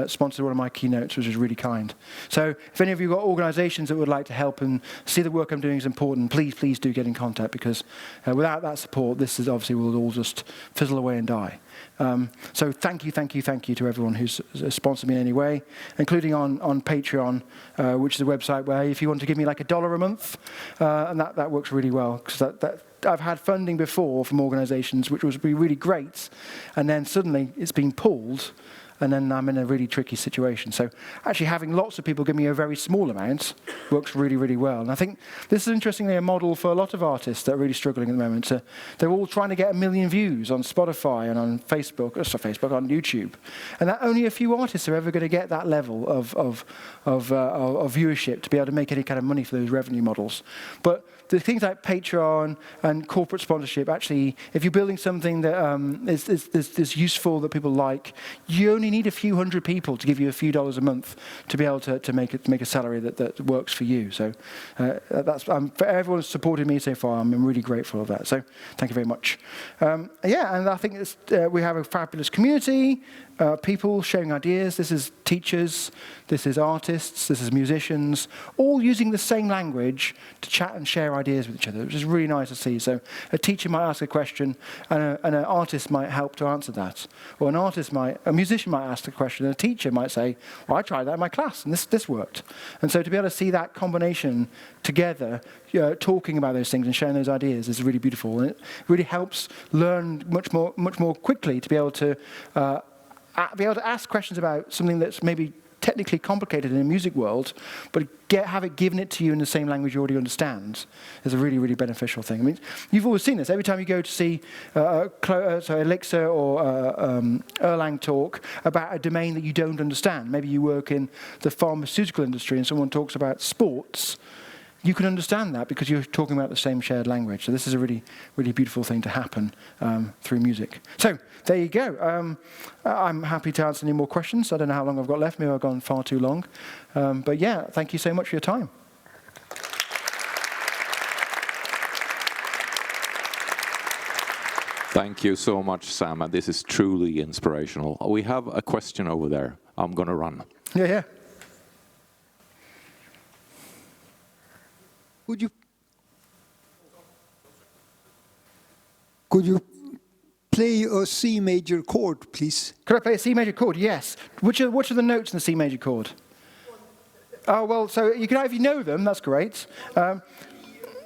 Speaker 1: sponsored one of my keynotes, which is really kind. So if any of you have got organizations that would like to help and see the work I'm doing is important, please do get in contact, because without that support, this is obviously will all just fizzle away and die. So thank you to everyone who's sponsored me in any way, including on Patreon, which is a website where if you want to give me like $1 a month, and that works really well, because I've had funding before from organizations which was really great, and then suddenly it's been pulled, and then I'm in a really tricky situation. So actually having lots of people give me a very small amount works really, really well. And I think this is interestingly a model for a lot of artists that are really struggling at the moment. They're all trying to get 1 million views on Spotify and on Facebook, on YouTube. And that only a few artists are ever going to get that level of viewership to be able to make any kind of money for those revenue models. But the things like Patreon and corporate sponsorship, actually, if you're building something that is useful, that people like, you only need a few hundred people to give you a few dollars a month to be able to make a salary that works for you. So for everyone who's supported me so far, I'm really grateful of that. So thank you very much. Yeah, and I think we have a fabulous community, people sharing ideas. This is teachers, this is artists, this is musicians, all using the same language to chat and share ideas with each other, which is really nice to see. So a teacher might ask a question, and an artist might help to answer that. Or a musician might ask a question, and a teacher might say, well, I tried that in my class, and this worked. And so to be able to see that combination together, talking about those things and sharing those ideas is really beautiful. And it really helps learn much more quickly to be able to be able to ask questions about something that's maybe technically complicated in a music world, but have it given it to you in the same language you already understand is a really, really beneficial thing. I mean, you've always seen this. Every time you go to see Elixir or Erlang talk about a domain that you don't understand, maybe you work in the pharmaceutical industry and someone talks about sports, you can understand that because you're talking about the same shared language. So this is a really, really beautiful thing to happen through music. So there you go. I'm happy to answer any more questions. I don't know how long I've got left. Maybe I've gone far too long. But yeah, thank you so much for your time.
Speaker 4: Thank you so much, Sam. And this is truly inspirational. We have a question over there. I'm going to run.
Speaker 1: Yeah.
Speaker 5: Could you play a C major chord, please?
Speaker 1: Could I play a C major chord? Yes. Which are the notes in the C major chord? Oh, well, so you can, if you know them, that's great.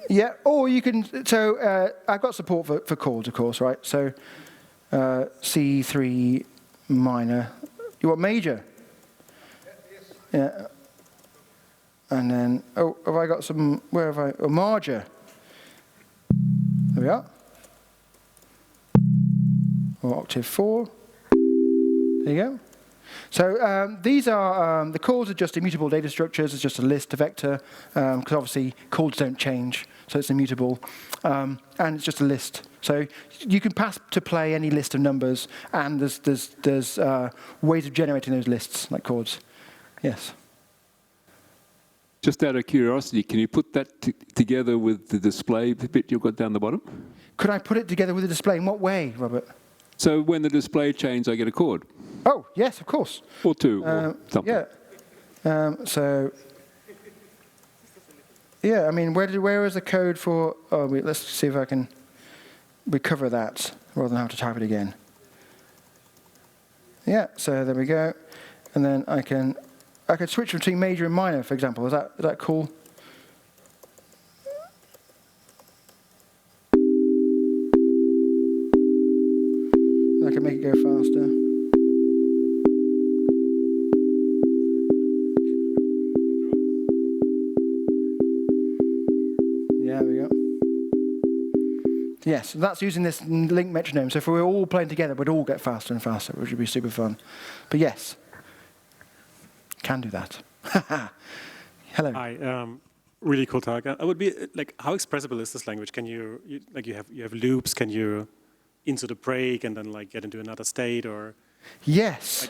Speaker 1: Yeah, or you can, so I've got support for chords, of course, right? So C3 minor. You want major? Yeah. And then, oh, have I got some, where have I, oh, major. There we are. Or octave 4. There you go. So these are, the chords are just immutable data structures. It's just a list, a vector, because obviously chords don't change, so it's immutable. And it's just a list. So you can pass to play any list of numbers, and there's ways of generating those lists, like chords. Yes.
Speaker 6: Just out of curiosity, can you put that together with the display bit you've got down the bottom?
Speaker 1: Could I put it together with the display? In what way, Robert?
Speaker 6: So when the display changes, I get a chord?
Speaker 1: Oh, yes, of course.
Speaker 6: Or two, or something.
Speaker 1: Yeah. So, yeah, I mean, where is the code for... Oh, wait, let's see if I can recover that rather than have to type it again. Yeah, so there we go. And then I can switch between major and minor, for example. Is that cool? I can make it go faster. Yeah, there we go. Yes, that's using this link metronome. So if we're all playing together, we'd all get faster and faster, which would be super fun. But yes, can do that. Hello.
Speaker 7: Hi. Really cool talk. I would be like, how expressible is this language? Can you have loops? Can you insert a break and then like get into another state, or?
Speaker 1: Yes.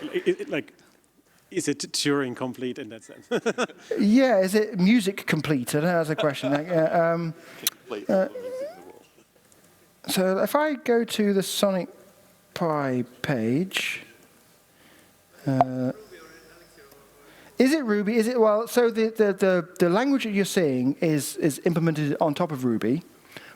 Speaker 7: Is it Turing complete in that sense?
Speaker 1: Yeah. Is it music complete? I don't know. That's a question. So if I go to the Sonic Pi page. Is it Ruby? Is it, well, so the language that you're seeing is implemented on top of Ruby,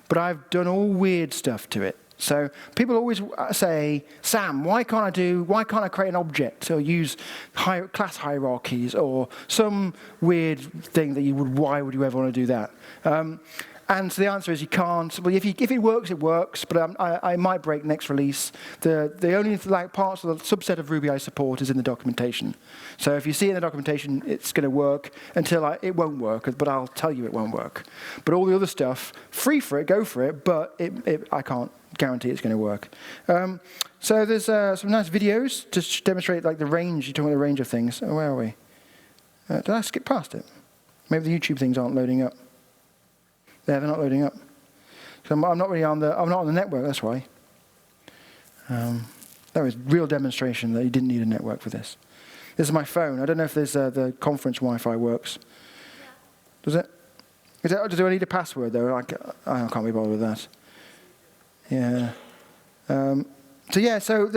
Speaker 1: but I've done all weird stuff to it. So people always say, Sam, why can't I create an object or use class hierarchies or some weird thing that why would you ever want to do that? And so the answer is you can't. Well, if it works, it works. But I might break next release. The only parts of the subset of Ruby I support is in the documentation. So if you see in the documentation, it's going to work until it won't work. But I'll tell you it won't work. But all the other stuff, free for it, go for it. But I can't guarantee it's going to work. So there's some nice videos to demonstrate like the range. You're talking about the range of things. Oh, where are we? Did I skip past it? Maybe the YouTube things aren't loading up. Yeah, they're not loading up. So I'm not really on the network. That's why. That was real demonstration that you didn't need a network for this. This is my phone. I don't know if the conference Wi-Fi works. Does it? Do I need a password though? I can't be bothered with that. Yeah. So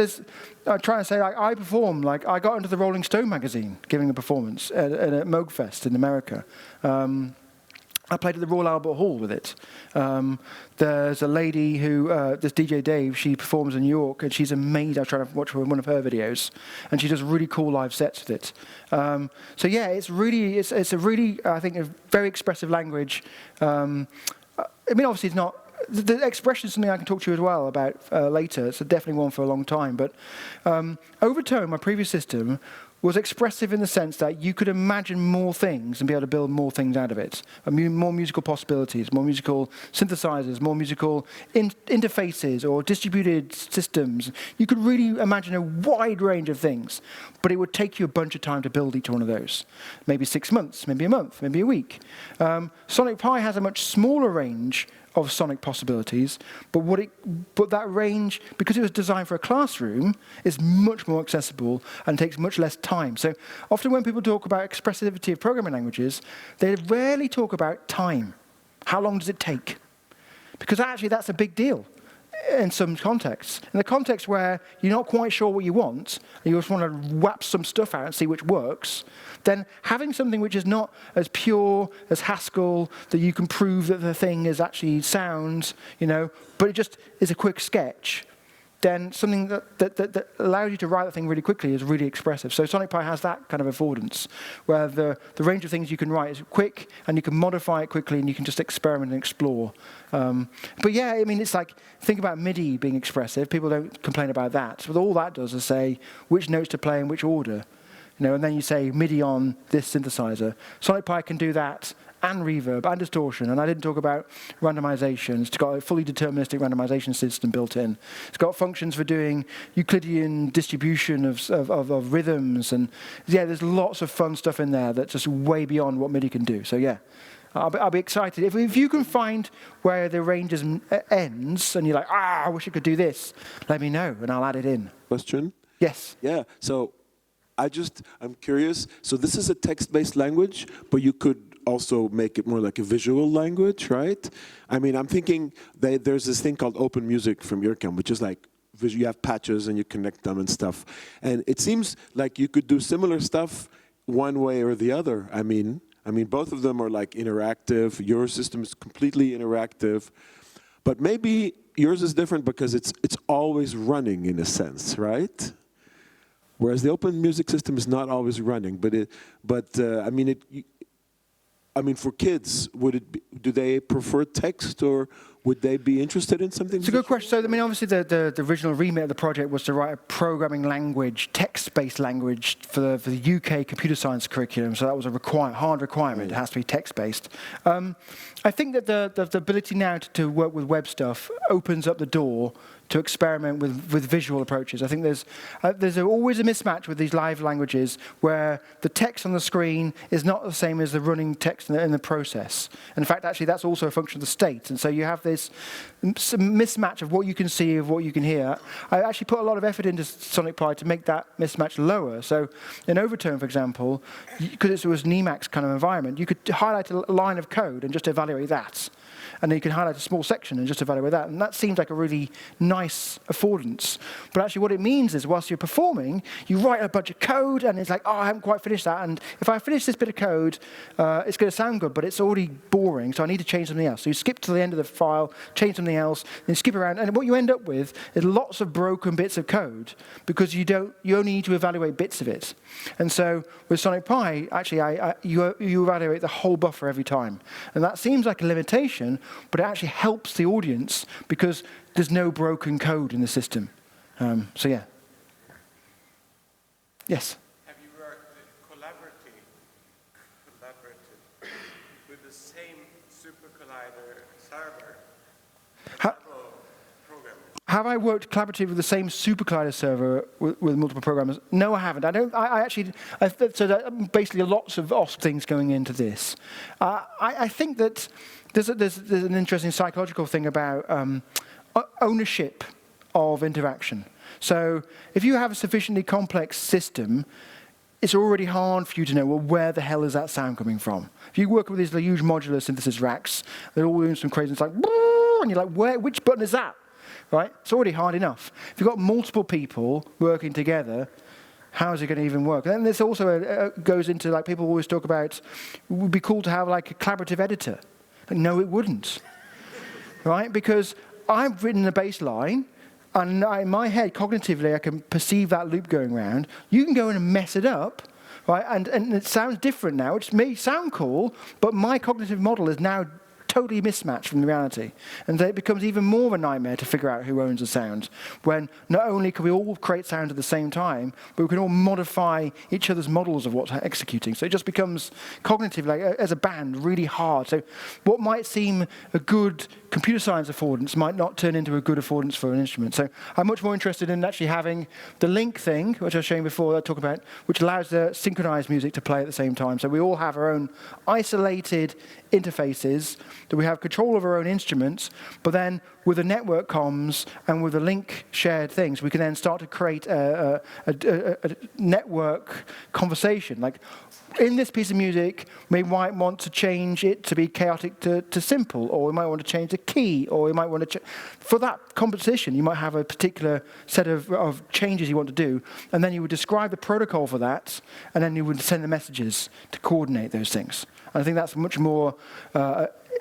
Speaker 1: I'm trying to say, like, I perform, like, I got into the Rolling Stone magazine giving a performance at Moogfest in America. I played at the Royal Albert Hall with it. There's a lady who, this DJ Dave, she performs in New York, and she's amazing. I was trying to watch one of her videos, and she does really cool live sets with it. So yeah, it's a really, I think, a very expressive language. I mean, obviously it's not the expression is something I can talk to you as well about later. It's definitely one for a long time. But Overtone, my previous system, was expressive in the sense that you could imagine more things and be able to build more things out of it. More musical possibilities, more musical synthesizers, more musical interfaces or distributed systems. You could really imagine a wide range of things, but it would take you a bunch of time to build each one of those. Maybe 6 months, maybe a month, maybe a week. Sonic Pi has a much smaller range of sonic possibilities, but that range, because it was designed for a classroom, is much more accessible and takes much less time. So often when people talk about expressivity of programming languages, they rarely talk about time. How long does it take? Because actually that's a big deal in some contexts. In the context where you're not quite sure what you want, and you just want to whap some stuff out and see which works, then having something which is not as pure as Haskell, that you can prove that the thing is actually sounds, but it just is a quick sketch, then something that allows you to write that thing really quickly is really expressive. So Sonic Pi has that kind of affordance, where the range of things you can write is quick, and you can modify it quickly, and you can just experiment and explore. But yeah, I mean, it's like, think about MIDI being expressive. People don't complain about that. But all that does is say which notes to play in which order. And then you say MIDI on this synthesizer. Sonic Pi can do that, and reverb, and distortion. And I didn't talk about randomization. It's got a fully deterministic randomization system built in. It's got functions for doing Euclidean distribution of rhythms. And yeah, there's lots of fun stuff in there that's just way beyond what MIDI can do. So yeah, I'll be excited. If you can find where the range ends, and you're like, I wish I could do this, let me know, and I'll add it in.
Speaker 8: Question?
Speaker 1: Yes.
Speaker 8: Yeah, so I'm curious. So this is a text-based language, but you could also make it more like a visual language, right? I mean, I'm thinking there's this thing called open music from Earcam, which is like you have patches and you connect them and stuff. And it seems like you could do similar stuff one way or the other. I mean, both of them are like interactive. Your system is completely interactive, but maybe yours is different because it's always running in a sense, right? Whereas the open music system is not always running, I mean, for kids, do they prefer text, or would they be interested in something?
Speaker 1: It's a good question. So, I mean, obviously, the original remit of the project was to write a programming language, text-based language for the UK computer science curriculum. So that was a hard requirement. It has to be text-based. I think that the ability now to work with web stuff opens up the door to experiment with visual approaches. I think there's always a mismatch with these live languages where the text on the screen is not the same as the running text in the process. In fact, actually, that's also a function of the state. And so you have this mismatch of what you can see, of what you can hear. I actually put a lot of effort into Sonic Pi to make that mismatch lower. So in Overtone, for example, because it was an Emacs kind of environment, you could highlight a line of code and just evaluate that. And then you can highlight a small section and just evaluate that. And that seems like a really nice affordance. But actually what it means is whilst you're performing, you write a bunch of code, and it's like, I haven't quite finished that. And if I finish this bit of code, it's going to sound good, but it's already boring, so I need to change something else. So you skip to the end of the file, change something else, then skip around. And what you end up with is lots of broken bits of code because you only need to evaluate bits of it. And so with Sonic Pi, actually, you evaluate the whole buffer every time. And that seems like a limitation, but it actually helps the audience because there's no broken code in the system. So yeah. Yes?
Speaker 3: Have you worked collaborative with the same super collider server?
Speaker 1: Have I worked collaboratively with the same super collider server with multiple programmers? No, I haven't. So that basically lots of OSP things going into this. I think that there's an interesting psychological thing about ownership of interaction. So if you have a sufficiently complex system, it's already hard for you to know, well, where the hell is that sound coming from? If you work with these huge modular synthesis racks, they're all doing some crazy, it's like, and you're like, which button is that? Right? It's already hard enough. If you've got multiple people working together, how is it going to even work? And then this also goes into, like, people always talk about, it would be cool to have like a collaborative editor. Like, no, it wouldn't. Right? Because I've written a bass line, and in my head, cognitively, I can perceive that loop going around. You can go in and mess it up, right? And it sounds different now. It may sound cool, but my cognitive model is now totally mismatched from the reality. And then it becomes even more of a nightmare to figure out who owns the sound, when not only can we all create sound at the same time, but we can all modify each other's models of what's executing. So it just becomes cognitive, like as a band, really hard. So what might seem a good computer science affordance might not turn into a good affordance for an instrument. So I'm much more interested in actually having the link thing, which I was showing before, I talked about, which allows the synchronized music to play at the same time. So we all have our own isolated interfaces, that we have control of our own instruments, but then with the network comms and with the link shared things, we can then start to create a network conversation. Like, in this piece of music, we might want to change it to be chaotic to simple, or we might want to change the key, or we might want to for that composition, you might have a particular set of changes you want to do, and then you would describe the protocol for that, and then you would send the messages to coordinate those things. And I think that's much more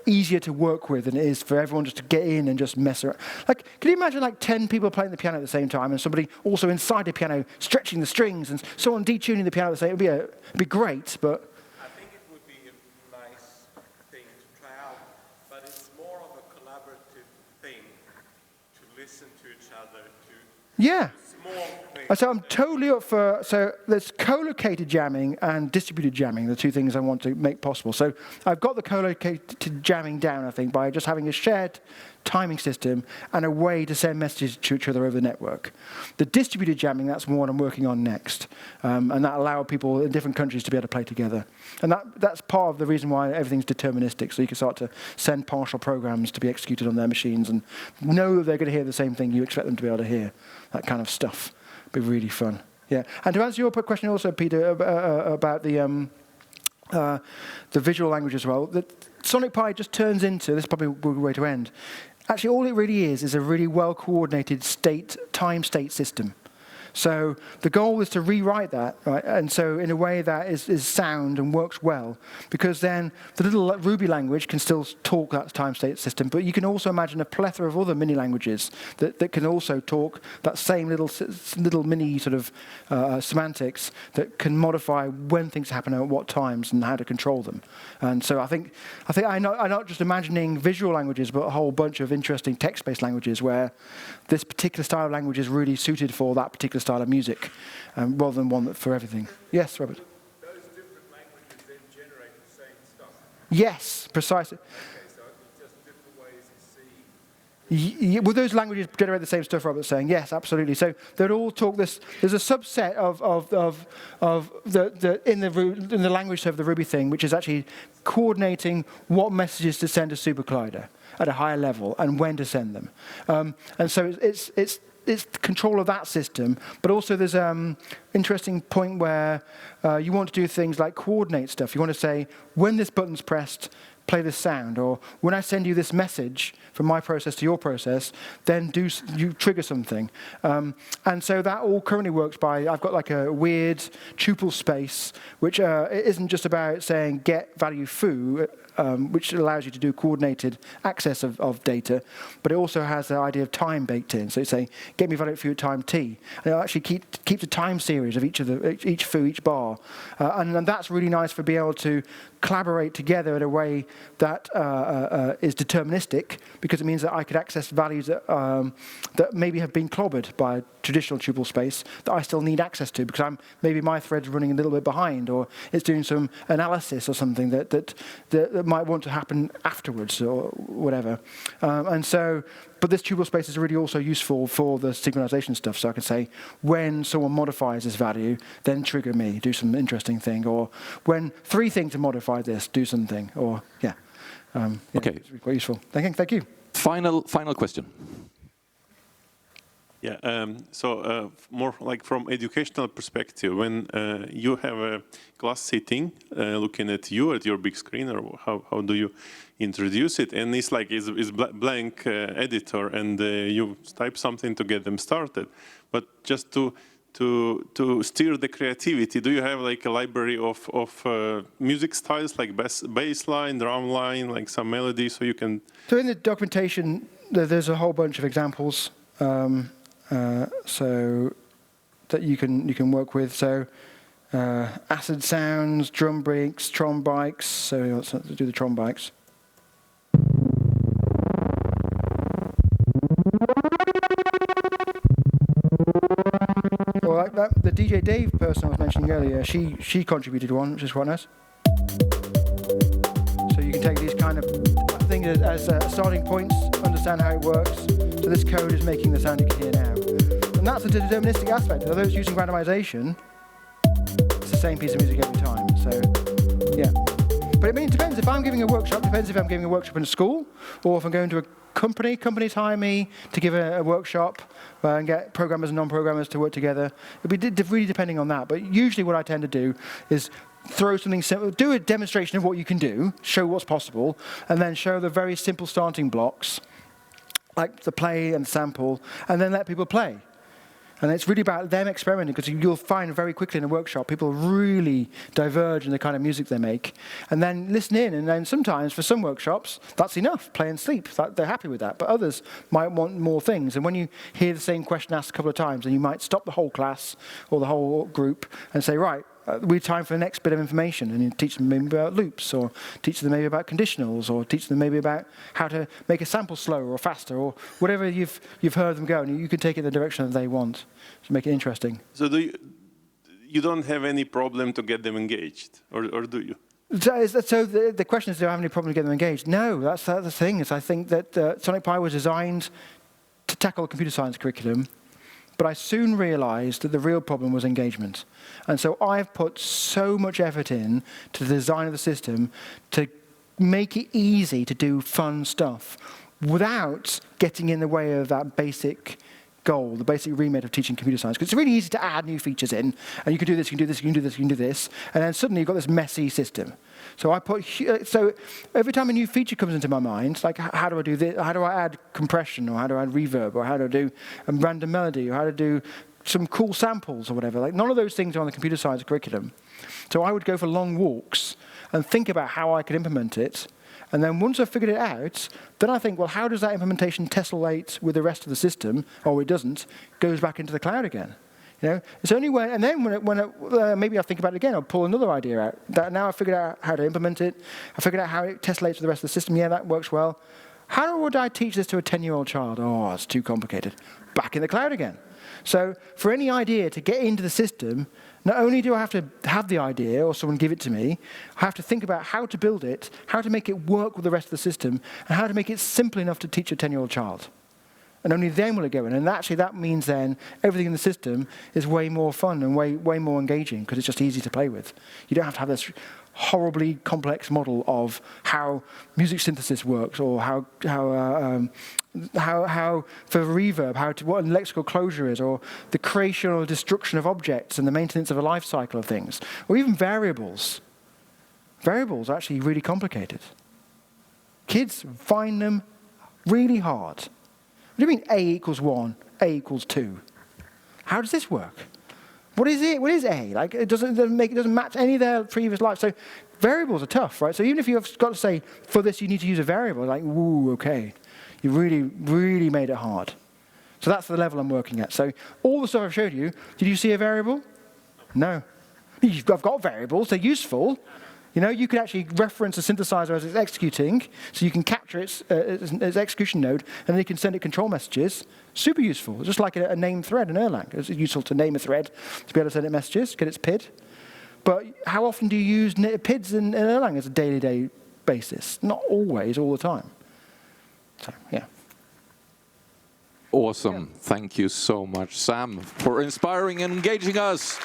Speaker 1: easier to work with than it is for everyone just to get in and just mess around. Like, can you imagine like 10 people playing the piano at the same time and somebody also inside the piano stretching the strings and someone detuning the piano at the same time? It'd be great, but...
Speaker 3: I think it would be a nice thing to try out, but it's more of a collaborative thing to listen to each other, to
Speaker 1: Yeah.
Speaker 3: small things.
Speaker 1: So I'm totally up for, so there's co-located jamming and distributed jamming, the two things I want to make possible. So I've got the co-located jamming down, I think, by just having a shared timing system and a way to send messages to each other over the network. The distributed jamming, that's what I'm working on next. And that allows people in different countries to be able to play together. And that's part of the reason why everything's deterministic. So you can start to send partial programs to be executed on their machines and know that they're going to hear the same thing you expect them to be able to hear. That kind of stuff. Be really fun. Yeah. And to answer your question also, Peter, about the visual language as well, that Sonic Pi just turns into, this is probably a good way to end, actually all it really is a really well-coordinated time-state system. So the goal is to rewrite that, right? And so in a way that is sound and works well, because then the little Ruby language can still talk that time-state system, but you can also imagine a plethora of other mini languages that can also talk that same little mini sort of semantics that can modify when things happen at what times and how to control them. And so I think I'm not just imagining visual languages, but a whole bunch of interesting text-based languages where this particular style of language is really suited for that particular style of music, rather than one for everything. Yes, Robert?
Speaker 3: Those different languages then generate the same stuff.
Speaker 1: Yes, precisely.
Speaker 3: Okay, so it's just different ways to see.
Speaker 1: Well, those languages generate the same stuff Robert's saying. Yes, absolutely. So they'll all talk this. There's a subset of in the language of the Ruby thing, which is actually coordinating what messages to send to Super Collider at a higher level and when to send them. And so it's control of that system, but also there's interesting point where you want to do things like coordinate stuff. You want to say, when this button's pressed, play this sound, or when I send you this message from my process to your process, then you trigger something. And so that all currently works by, I've got like a weird tuple space, which it isn't just about saying get value foo, which allows you to do coordinated access of data, but it also has the idea of time baked in. So you say, get me value foo at time t, and it'll actually keep the time series of each foo, each bar, and that's really nice for being able to collaborate together in a way that is deterministic, because it means that I could access values that maybe have been clobbered by traditional tuple space that I still need access to, because maybe my thread's running a little bit behind, or it's doing some analysis or something that might want to happen afterwards or whatever. But this tuple space is really also useful for the synchronization stuff. So I can say, when someone modifies this value, then trigger me, do some interesting thing. Or when 3 things to modify this, do something. Or, yeah.
Speaker 4: Okay.
Speaker 1: It's quite useful. Thank you.
Speaker 4: Final question.
Speaker 9: Yeah, more like from educational perspective, when you have a class sitting looking at you at your big screen, or how do you introduce it? And it's like it's blank editor, and you type something to get them started. But just to steer the creativity, do you have like a library of music styles, like bass line, drum line, like some melody, so you can? So
Speaker 1: in the documentation, there's a whole bunch of examples. So that you can work with. So acid sounds, drum breaks, trom bikes. So let's do the trom bikes. DJ Dave person I was mentioning earlier, she contributed one, which is quite nice. So you can take these kind of things as starting points, understand how it works. So this code is making the sound you can hear now. And that's a deterministic aspect. Although it's using randomization, it's the same piece of music every time. So, yeah. But I mean, it depends. If I'm giving a workshop, it depends if I'm giving a workshop in a school, or if I'm going to a company. Companies hire me to give a workshop and get programmers and non-programmers to work together. It'll be really depending on that. But usually what I tend to do is throw something simple, do a demonstration of what you can do, show what's possible, and then show the very simple starting blocks, like the play and sample, and then let people play. And it's really about them experimenting, because you'll find very quickly in a workshop, people really diverge in the kind of music they make. And then listen in, and then sometimes, for some workshops, that's enough, play and sleep. They're happy with that. But others might want more things. And when you hear the same question asked a couple of times, then you might stop the whole class or the whole group and say, right, we have time for the next bit of information, and you teach them maybe about loops, or teach them maybe about conditionals, or teach them maybe about how to make a sample slower or faster, or whatever you've heard them go, and you can take it in the direction that they want to make it interesting.
Speaker 9: So you don't have any problem to get them engaged, or do you?
Speaker 1: So the question is, do I have any problem to get them engaged? No, that's the thing. Is I think that Sonic Pi was designed to tackle a computer science curriculum. But I soon realized that the real problem was engagement. And so I've put so much effort in to the design of the system to make it easy to do fun stuff without getting in the way of that basic goal, the basic remit of teaching computer science. Because it's really easy to add new features in, and you can do this, you can do this, you can do this, you can do this, and then suddenly you've got this messy system. So so every time a new feature comes into my mind, like how do I do this? How do I add compression, or how do I add reverb, or how do I do a random melody, or how to do some cool samples or whatever? Like none of those things are on the computer science curriculum. So I would go for long walks and think about how I could implement it. And then once I've figured it out, then I think, well, how does that implementation tessellate with the rest of the system? Or it doesn't, goes back into the cloud again. You know, it's only when, and then maybe I'll think about it again, I'll pull another idea out. That now I've figured out how to implement it, I figured out how it tessellates with the rest of the system, yeah, that works well. How would I teach this to a 10-year-old child? Oh, it's too complicated. Back in the cloud again. So for any idea to get into the system, not only do I have to have the idea or someone give it to me, I have to think about how to build it, how to make it work with the rest of the system, and how to make it simple enough to teach a 10-year-old child. And only then will it go in. And actually that means then everything in the system is way more fun and way more engaging, because it's just easy to play with. You don't have to have this horribly complex model of how music synthesis works, or how for reverb, what an electrical closure is, or the creation or destruction of objects and the maintenance of a life cycle of things, or even variables. Variables are actually really complicated. Kids find them really hard. What do you mean A equals 1, A equals 2? How does this work? What is it? What is A? Like it doesn't match any of their previous life. So variables are tough, right? So even if you've got to say, for this you need to use a variable, like, woo, okay. You really, really made it hard. So that's the level I'm working at. So all the stuff I've showed you, did you see a variable? No. I've got variables, they're useful. You know, you could actually reference a synthesizer as it's executing, so you can capture its execution node, and then you can send it control messages. Super useful, just like a named thread in Erlang. It's useful to name a thread to be able to send it messages, get its PID. But how often do you use PIDs in Erlang as a day-to-day basis? Not always, all the time. So, yeah.
Speaker 4: Awesome. Yeah. Thank you so much, Sam, for inspiring and engaging us.